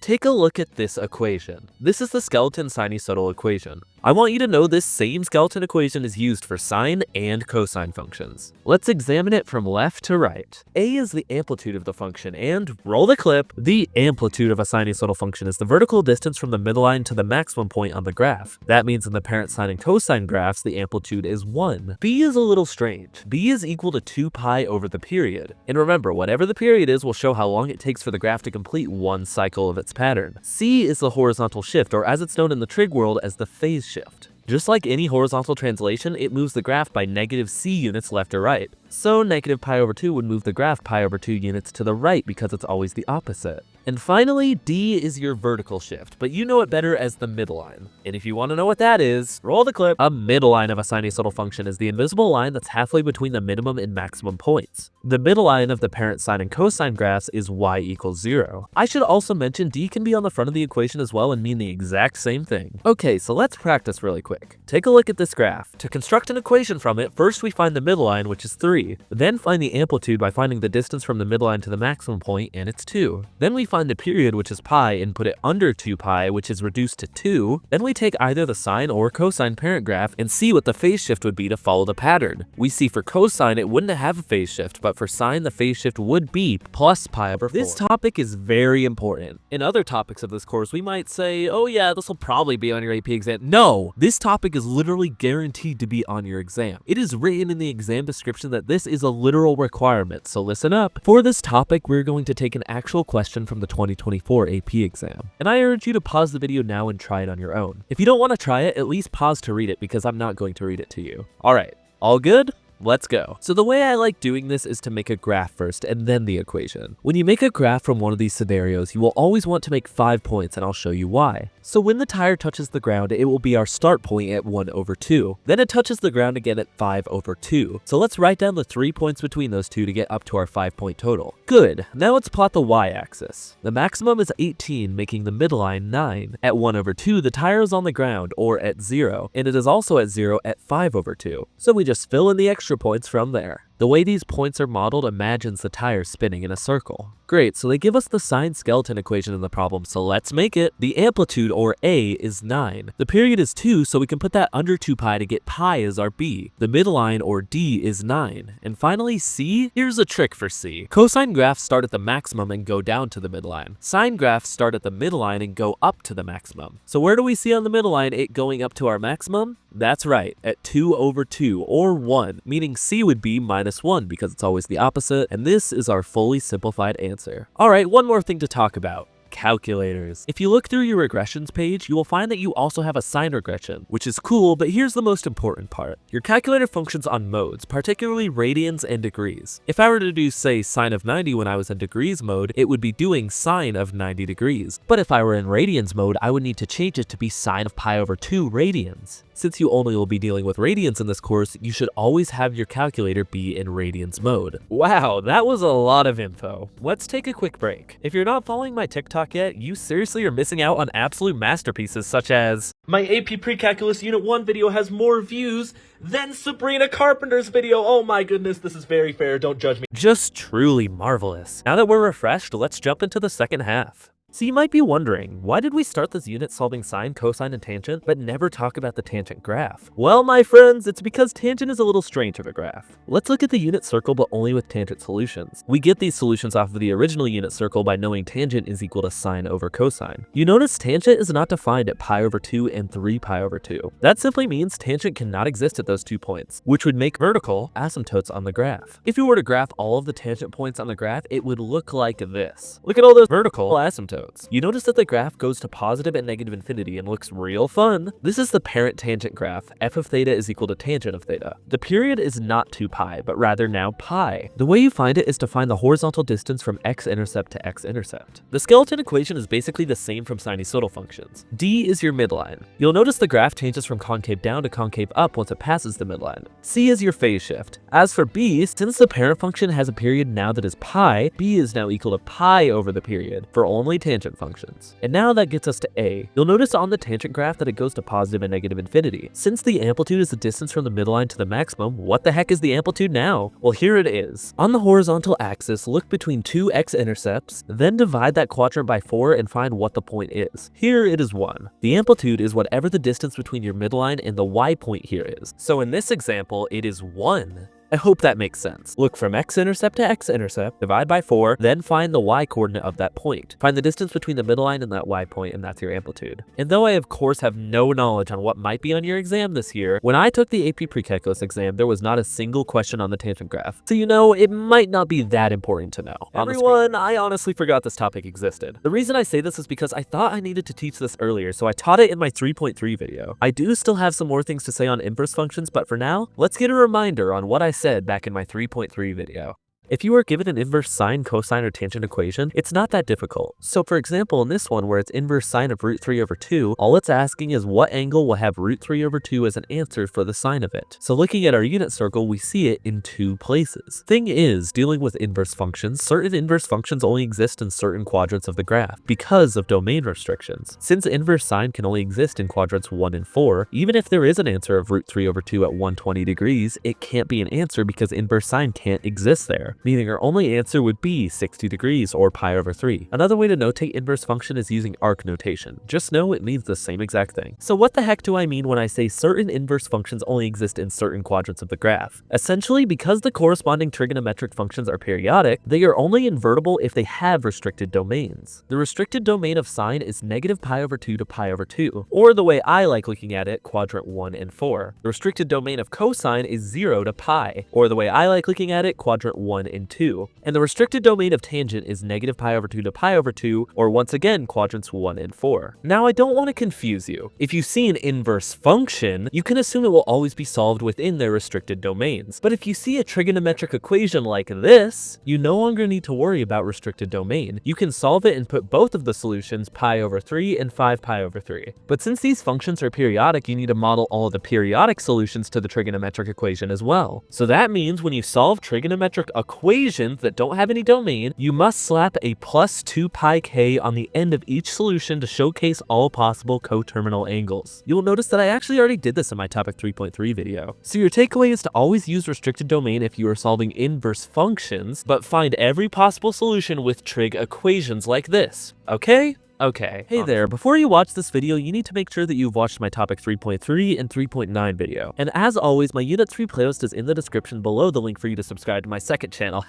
Take a look at this equation. This is the skeleton sinusoidal equation. I want you to know this same skeleton equation is used for sine and cosine functions. Let's examine it from left to right. A is the amplitude of the function, and roll the clip. The amplitude of a sinusoidal function is the vertical distance from the midline to the maximum point on the graph. That means in the parent sine and cosine graphs, the amplitude is 1. B is a little strange. B is equal to 2 pi over the period. And remember, whatever the period is will show how long it takes for the graph to complete one cycle of its pattern. C is the horizontal shift, or as it's known in the trig world as the phase shift. Just like any horizontal translation, it moves the graph by negative c units left or right. So negative pi over 2 would move the graph pi over 2 units to the right because it's always the opposite. And finally, D is your vertical shift, but you know it better as the midline. And if you want to know what that is, roll the clip. A middle line of a sinusoidal function is the invisible line that's halfway between the minimum and maximum points. The middle line of the parent sine and cosine graphs is y equals 0. I should also mention D can be on the front of the equation as well and mean the exact same thing. Okay, so let's practice really quick. Take a look at this graph. To construct an equation from it, first we find the middle line, which is 3. Then find the amplitude by finding the distance from the midline to the maximum point, and it's 2. Then we find the period, which is pi, and put it under 2 pi, which is reduced to 2. Then we take either the sine or cosine parent graph and see what the phase shift would be to follow the pattern. We see for cosine it wouldn't have a phase shift, but for sine the phase shift would be plus pi over 4. This topic is very important. In other topics of this course, we might say, oh yeah, this will probably be on your AP exam. No, this topic is literally guaranteed to be on your exam. It is written in the exam description that this is a literal requirement, so listen up. For this topic, we're going to take an actual question from the 2024 AP exam, and I urge you to pause the video now and try it on your own. If you don't want to try it, at least pause to read it because I'm not going to read it to you. Alright, all good? Let's go. So the way I like doing this is to make a graph first and then the equation. When you make a graph from one of these scenarios, you will always want to make 5 points, and I'll show you why. So when the tire touches the ground, it will be our start point at 1 over 2. Then it touches the ground again at 5 over 2. So let's write down the 3 points between those two to get up to our 5-point total. Good. Now let's plot the y-axis. The maximum is 18, making the midline 9. At 1 over 2, the tire is on the ground, or at 0, and it is also at 0 at 5 over 2. So we just fill in the extra points from there. The way these points are modeled imagines the tire spinning in a circle. Great, so they give us the sine skeleton equation in the problem, so let's make it. The amplitude, or a, is 9. The period is 2, so we can put that under 2 pi to get pi as our b. The midline, or d, is 9. And finally, c? Here's a trick for c. Cosine graphs start at the maximum and go down to the midline. Sine graphs start at the midline and go up to the maximum. So where do we see on the midline it going up to our maximum? That's right, at 2 over 2, or 1, meaning c would be -1 because it's always the opposite, and this is our fully simplified answer. Alright, one more thing to talk about. Calculators. If you look through your regressions page, you will find that you also have a sine regression, which is cool, but here's the most important part. Your calculator functions on modes, particularly radians and degrees. If I were to do, say, sine of 90 when I was in degrees mode, it would be doing sine of 90 degrees. But if I were in radians mode, I would need to change it to be sine of pi over 2 radians. Since you only will be dealing with radians in this course, you should always have your calculator be in radians mode. Wow, that was a lot of info. Let's take a quick break. If you're not following my TikTok yet, you seriously are missing out on absolute masterpieces such as my AP Precalculus Unit 1 video has more views than Sabrina Carpenter's video. Oh my goodness, this is very fair, don't judge me. Just truly marvelous. Now that we're refreshed, let's jump into the second half. So you might be wondering, why did we start this unit solving sine, cosine, and tangent, but never talk about the tangent graph? Well, my friends, it's because tangent is a little strange of a graph. Let's look at the unit circle, but only with tangent solutions. We get these solutions off of the original unit circle by knowing tangent is equal to sine over cosine. You notice tangent is not defined at pi over 2 and 3 pi over 2. That simply means tangent cannot exist at those 2 points, which would make vertical asymptotes on the graph. If you were to graph all of the tangent points on the graph, it would look like this. Look at all those vertical asymptotes. You notice that the graph goes to positive and negative infinity and looks real fun. This is the parent tangent graph. F of theta is equal to tangent of theta. The period is not 2 pi, but rather now pi. The way you find it is to find the horizontal distance from x-intercept to x-intercept. The skeleton equation is basically the same from sinusoidal functions. D is your midline. You'll notice the graph changes from concave down to concave up once it passes the midline. C is your phase shift. As for b, since the parent function has a period now that is pi, b is now equal to pi over the period for only tangent functions. And now that gets us to a. You'll notice on the tangent graph that it goes to positive and negative infinity. Since the amplitude is the distance from the midline to the maximum, what the heck is the amplitude now? Well, here it is. On the horizontal axis, look between 2 x-intercepts, then divide that quadrant by 4 and find what the point is. Here it is 1. The amplitude is whatever the distance between your midline and the y point here is. So in this example, it is 1. I hope that makes sense. Look from x-intercept to x-intercept, divide by 4, then find the y-coordinate of that point. Find the distance between the midline and that y point, and that's your amplitude. And though I of course have no knowledge on what might be on your exam this year, when I took the AP Precalculus exam, there was not a single question on the tangent graph. So you know, it might not be that important to know. Everyone, I honestly forgot this topic existed. The reason I say this is because I thought I needed to teach this earlier, so I taught it in my 3.3 video. I do still have some more things to say on inverse functions, but for now, let's get a reminder on what I said back in my 3.3 video. If you are given an inverse sine, cosine, or tangent equation, it's not that difficult. So for example, in this one where it's inverse sine of root 3 over 2, all it's asking is what angle will have root 3 over 2 as an answer for the sine of it. So looking at our unit circle, we see it in 2 places. Thing is, dealing with inverse functions, certain inverse functions only exist in certain quadrants of the graph because of domain restrictions. Since inverse sine can only exist in quadrants 1 and 4, even if there is an answer of root 3 over 2 at 120 degrees, it can't be an answer because inverse sine can't exist there, meaning our only answer would be 60 degrees or pi over 3. Another way to notate inverse function is using arc notation. Just know it means the same exact thing. So what the heck do I mean when I say certain inverse functions only exist in certain quadrants of the graph? Essentially, because the corresponding trigonometric functions are periodic, they are only invertible if they have restricted domains. The restricted domain of sine is negative pi over 2 to pi over 2, or the way I like looking at it, quadrant 1 and 4. The restricted domain of cosine is 0 to pi, or the way I like looking at it, quadrant 1 and 2. And the restricted domain of tangent is negative pi over 2 to pi over 2, or once again, quadrants 1 and 4. Now, I don't want to confuse you. If you see an inverse function, you can assume it will always be solved within their restricted domains. But if you see a trigonometric equation like this, you no longer need to worry about restricted domain. You can solve it and put both of the solutions, pi over 3 and 5 pi over 3. But since these functions are periodic, you need to model all of the periodic solutions to the trigonometric equation as well. So that means when you solve trigonometric equations, equations that don't have any domain, you must slap a plus 2 pi k on the end of each solution to showcase all possible coterminal angles. You will notice that I actually already did this in my topic 3.3 video. So your takeaway is to always use restricted domain if you are solving inverse functions, but find every possible solution with trig equations like this, okay? Okay. Hey there, before you watch this video, you need to make sure that you've watched my topic 3.3 and 3.9 video. And as always, my Unit 3 playlist is in the description below the link for you to subscribe to my second channel.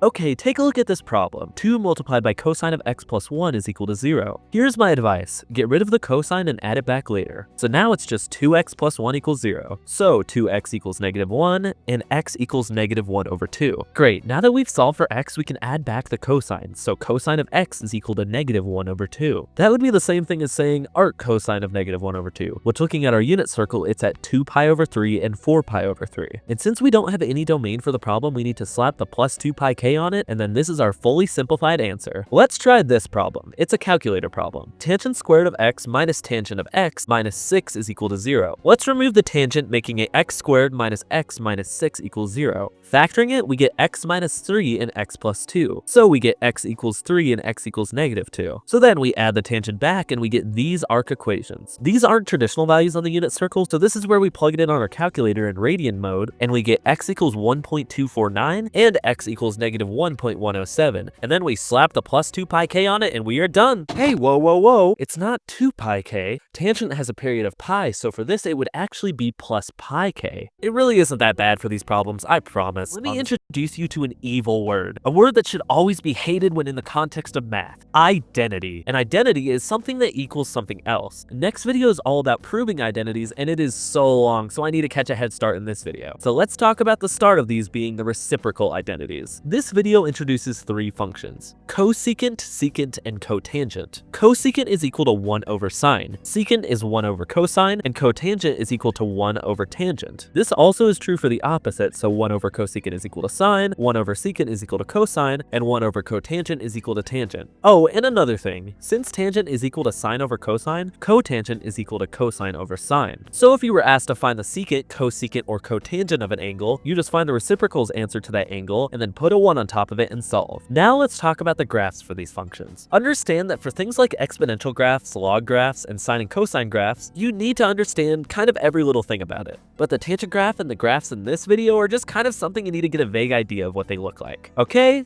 Okay, take a look at this problem. 2 multiplied by cosine of x plus 1 is equal to 0. Here's my advice. Get rid of the cosine and add it back later. So now it's just 2x plus 1 equals 0. So 2x equals negative 1 and x equals negative 1 over 2. Great, now that we've solved for x, we can add back the cosine. So cosine of x is equal to negative 1 over 2. That would be the same thing as saying arc cosine of negative 1 over 2, which looking at our unit circle, it's at 2 pi over 3 and 4 pi over 3. And since we don't have any domain for the problem, we need to slap the plus 2 pi k on it, and then this is our fully simplified answer. Let's try this problem. It's a calculator problem. Tangent squared of x minus tangent of x minus 6 is equal to 0. Let's remove the tangent, making it x squared minus x minus 6 equals 0. Factoring it, we get x minus 3 and x plus 2. So we get x equals 3 and x equals negative 2. So then we add the tangent back and we get these arc equations. These aren't traditional values on the unit circle, so this is where we plug it in on our calculator in radian mode, and we get x equals 1.249 and x equals negative 1.107. And then we slap the plus 2 pi k on it and we are done. Hey, whoa, whoa, whoa. It's not 2 pi k. Tangent has a period of pi, so for this it would actually be plus pi k. It really isn't that bad for these problems, I promise. Let me introduce you to an evil word. A word that should always be hated when in the context of math. Identity. An identity is something that equals something else. Next video is all about proving identities, and it is so long, so I need to catch a head start in this video. So let's talk about the start of these being the reciprocal identities. This video introduces 3 functions: cosecant, secant, and cotangent. Cosecant is equal to 1 over sine. Secant is 1 over cosine, and cotangent is equal to 1 over tangent. This also is true for the opposite, so 1 over cosecant is equal to sine, 1 over secant is equal to cosine, and 1 over cotangent is equal to tangent. Oh, and another thing, since tangent is equal to sine over cosine, cotangent is equal to cosine over sine. So if you were asked to find the secant, cosecant, or cotangent of an angle, you just find the reciprocal's answer to that angle and then put a 1 on top of it and solve. Now let's talk about the graphs for these functions. Understand that for things like exponential graphs, log graphs, and sine and cosine graphs, you need to understand kind of every little thing about it. But the tangent graph and the graphs in this video are just kind of something you need to get a vague idea of what they look like. Okay,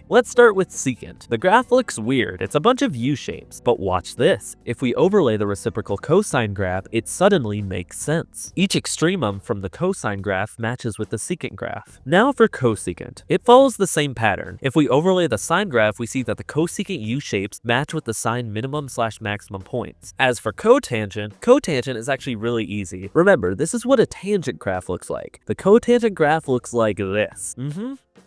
let's start with secant. The graph looks weird. It's a bunch of U-shapes, but watch this. If we overlay the reciprocal cosine graph, it suddenly makes sense. Each extremum from the cosine graph matches with the secant graph. Now for cosecant. It follows the same pattern. If we overlay the sine graph, we see that the cosecant U-shapes match with the sine minimum/maximum points. As for cotangent is actually really easy. Remember, this is what a tangent graph looks like. The cotangent graph looks like this.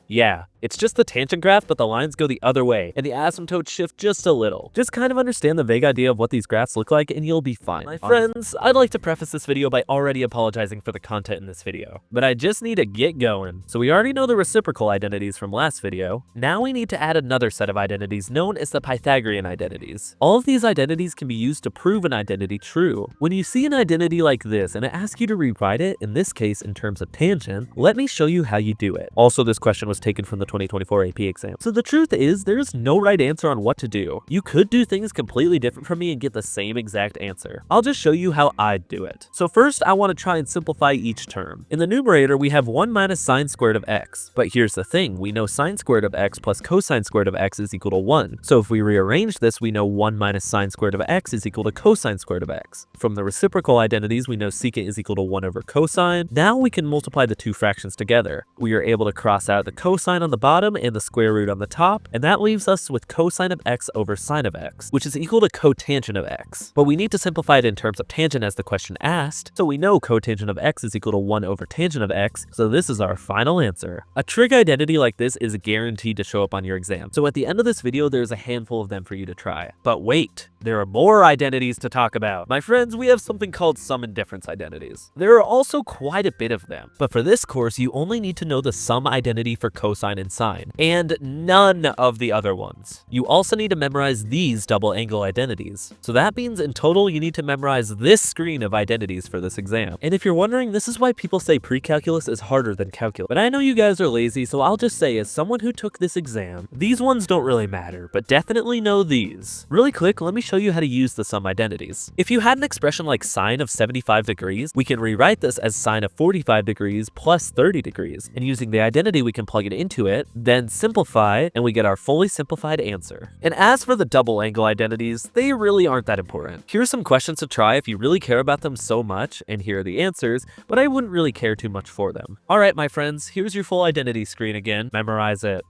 Yeah, it's just the tangent graph, but the lines go the other way, and the asymptotes shift just a little. Just kind of understand the vague idea of what these graphs look like, and you'll be fine. My friends, I'd like to preface this video by already apologizing for the content in this video, but I just need to get going. So we already know the reciprocal identities from last video. Now we need to add another set of identities known as the Pythagorean identities. All of these identities can be used to prove an identity true. When you see an identity like this, and it asks you to rewrite it, in this case in terms of tangent, let me show you how you do it. Also, this question was taken from the 2024 AP exam. So the truth is, there's no right answer on what to do. You could do things completely different from me and get the same exact answer. I'll just show you how I'd do it. So first, I want to try and simplify each term. In the numerator, we have 1 minus sine squared of x. But here's the thing, we know sine squared of x plus cosine squared of x is equal to 1. So if we rearrange this, we know 1 minus sine squared of x is equal to cosine squared of x. From the reciprocal identities, we know secant is equal to 1 over cosine. Now we can multiply the two fractions together. We are able to cross out the cosine on the bottom and the square root on the top, and that leaves us with cosine of x over sine of x, which is equal to cotangent of x. But we need to simplify it in terms of tangent as the question asked, so we know cotangent of x is equal to 1 over tangent of x, so this is our final answer. A trig identity like this is guaranteed to show up on your exam, so at the end of this video, there's a handful of them for you to try. But wait! There are more identities to talk about. My friends, we have something called sum and difference identities. There are also quite a bit of them, but for this course, you only need to know the sum identity for cosine and sine, and none of the other ones. You also need to memorize these double angle identities. So that means in total, you need to memorize this screen of identities for this exam. And if you're wondering, this is why people say precalculus is harder than calculus. But I know you guys are lazy, so I'll just say as someone who took this exam, these ones don't really matter, but definitely know these. Really quick, let me show you how to use the sum identities. If you had an expression like sine of 75 degrees, we can rewrite this as sine of 45 degrees plus 30 degrees. And using the identity, we can plug it into it, then simplify, and we get our fully simplified answer. And as for the double angle identities, they really aren't that important. Here's some questions to try if you really care about them so much, and here are the answers, but I wouldn't really care too much for them. Alright, my friends, here's your full identity screen again. Memorize it.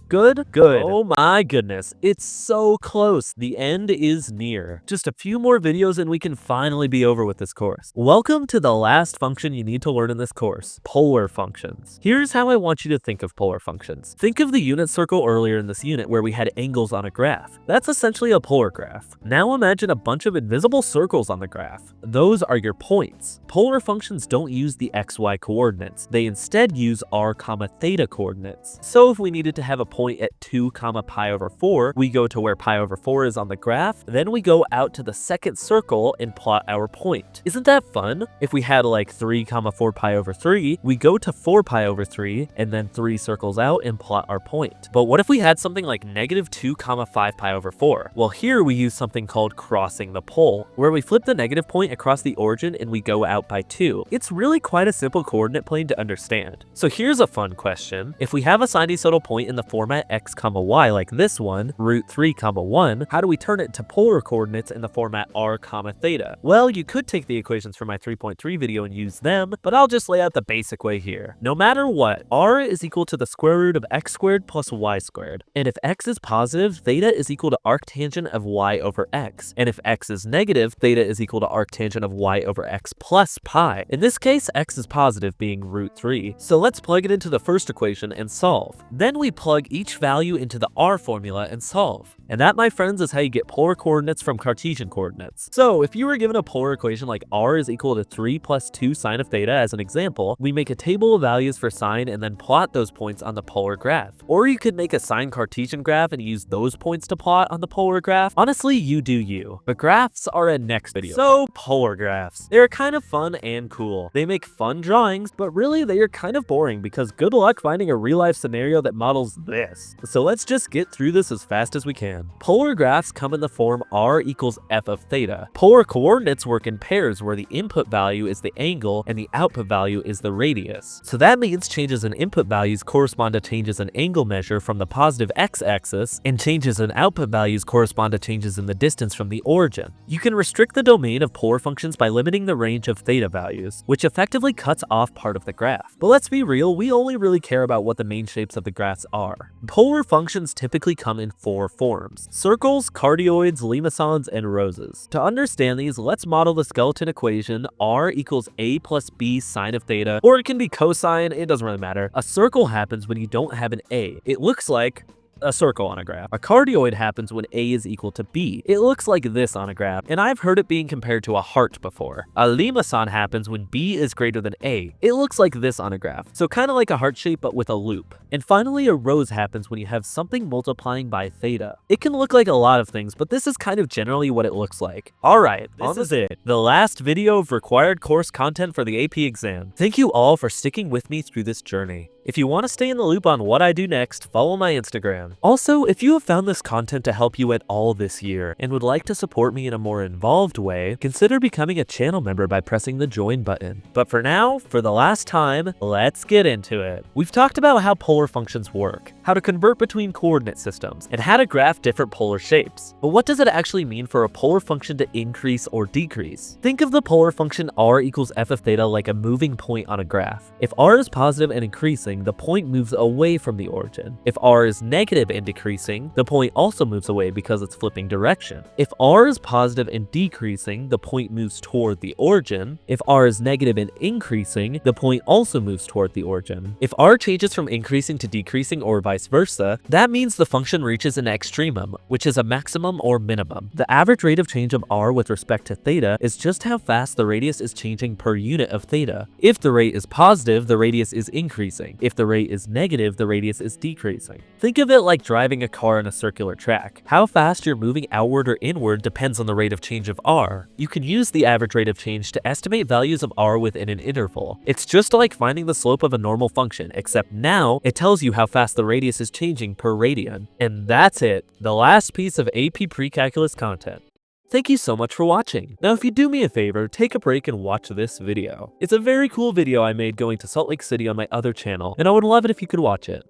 Good? Good. Oh my goodness. It's so close. The end is near. Just a few more videos and we can finally be over with this course. Welcome to the last function you need to learn in this course, polar functions. Here's how I want you to think of polar functions. Think of the unit circle earlier in this unit where we had angles on a graph. That's essentially a polar graph. Now imagine a bunch of invisible circles on the graph. Those are your points. Polar functions don't use the xy coordinates. They instead use r, theta coordinates. So if we needed to have a point at 2, pi over 4, we go to where pi over 4 is on the graph, then we go out to the second circle and plot our point. Isn't that fun? If we had like 3, 4 pi over 3, we go to 4 pi over 3 and then 3 circles out and plot our point. But what if we had something like -2, 5 pi over 4? Well, here we use something called crossing the pole, where we flip the negative point across the origin and we go out by 2. It's really quite a simple coordinate plane to understand. So here's a fun question. If we have a sinusoidal point in the format x, y like this one, √3, 1, how do we turn it to polar coordinates in the format r, theta? Well, you could take the equations from my 3.3 video and use them, but I'll just lay out the basic way here. No matter what, r is equal to the square root of x squared plus y squared. And if x is positive, theta is equal to arctangent of y over x. And if x is negative, theta is equal to arctangent of y over x plus pi. In this case, x is positive, being √3. So let's plug it into the first equation and solve. Then we plug each value into the r formula and solve. And that, my friends, is how you get polar coordinates from Cartesian coordinates. So if you were given a polar equation like r is equal to 3 plus 2 sine of theta as an example, we make a table of values for sine and then plot those points on the polar graph. Or you could make a sine Cartesian graph and use those points to plot on the polar graph. Honestly, you do you. But graphs are a next video. So polar graphs. They're kind of fun and cool. They make fun drawings, but really they are kind of boring because good luck finding a real life scenario that models this. So let's just get through this as fast as we can. Polar graphs come in the form r equals f of theta. Polar coordinates work in pairs where the input value is the angle and the output value is the radius. So that means changes in input values correspond to changes in angle measure from the positive x-axis, and changes in output values correspond to changes in the distance from the origin. You can restrict the domain of polar functions by limiting the range of theta values, which effectively cuts off part of the graph. But let's be real, we only really care about what the main shapes of the graphs are. Polar functions typically come in 4 forms: circles, cardioids, limacons, and roses. To understand these, let's model the skeleton equation r equals a plus b sine of theta, or it can be cosine, it doesn't really matter. A circle happens when you don't have an a. It looks like a circle on a graph. A cardioid happens when a is equal to b. It looks like this on a graph, and I've heard it being compared to a heart before. A limacon happens when b is greater than a. It looks like this on a graph, so kind of like a heart shape but with a loop. And finally, a rose happens when you have something multiplying by theta. It can look like a lot of things, but this is kind of generally what it looks like. Alright, this is it. The last video of required course content for the AP exam. Thank you all for sticking with me through this journey. If you want to stay in the loop on what I do next, follow my Instagram. Also, if you have found this content to help you at all this year and would like to support me in a more involved way, consider becoming a channel member by pressing the join button. But for now, for the last time, let's get into it. We've talked about how polar functions work, how to convert between coordinate systems, and how to graph different polar shapes. But what does it actually mean for a polar function to increase or decrease? Think of the polar function r equals f of theta like a moving point on a graph. If r is positive and increasing, the point moves away from the origin. If r is negative and decreasing, the point also moves away because it's flipping direction. If r is positive and decreasing, the point moves toward the origin. If r is negative and increasing, the point also moves toward the origin. If r changes from increasing to decreasing or vice vice versa, that means the function reaches an extremum, which is a maximum or minimum. The average rate of change of r with respect to theta is just how fast the radius is changing per unit of theta. If the rate is positive, the radius is increasing. If the rate is negative, the radius is decreasing. Think of it like driving a car on a circular track. How fast you're moving outward or inward depends on the rate of change of r. You can use the average rate of change to estimate values of r within an interval. It's just like finding the slope of a normal function, except now it tells you how fast the radius is changing per radian. And that's it, the last piece of AP Precalculus content. Thank you so much for watching. Now if you do me a favor, take a break and watch this video. It's a very cool video I made going to Salt Lake City on my other channel, and I would love it if you could watch it.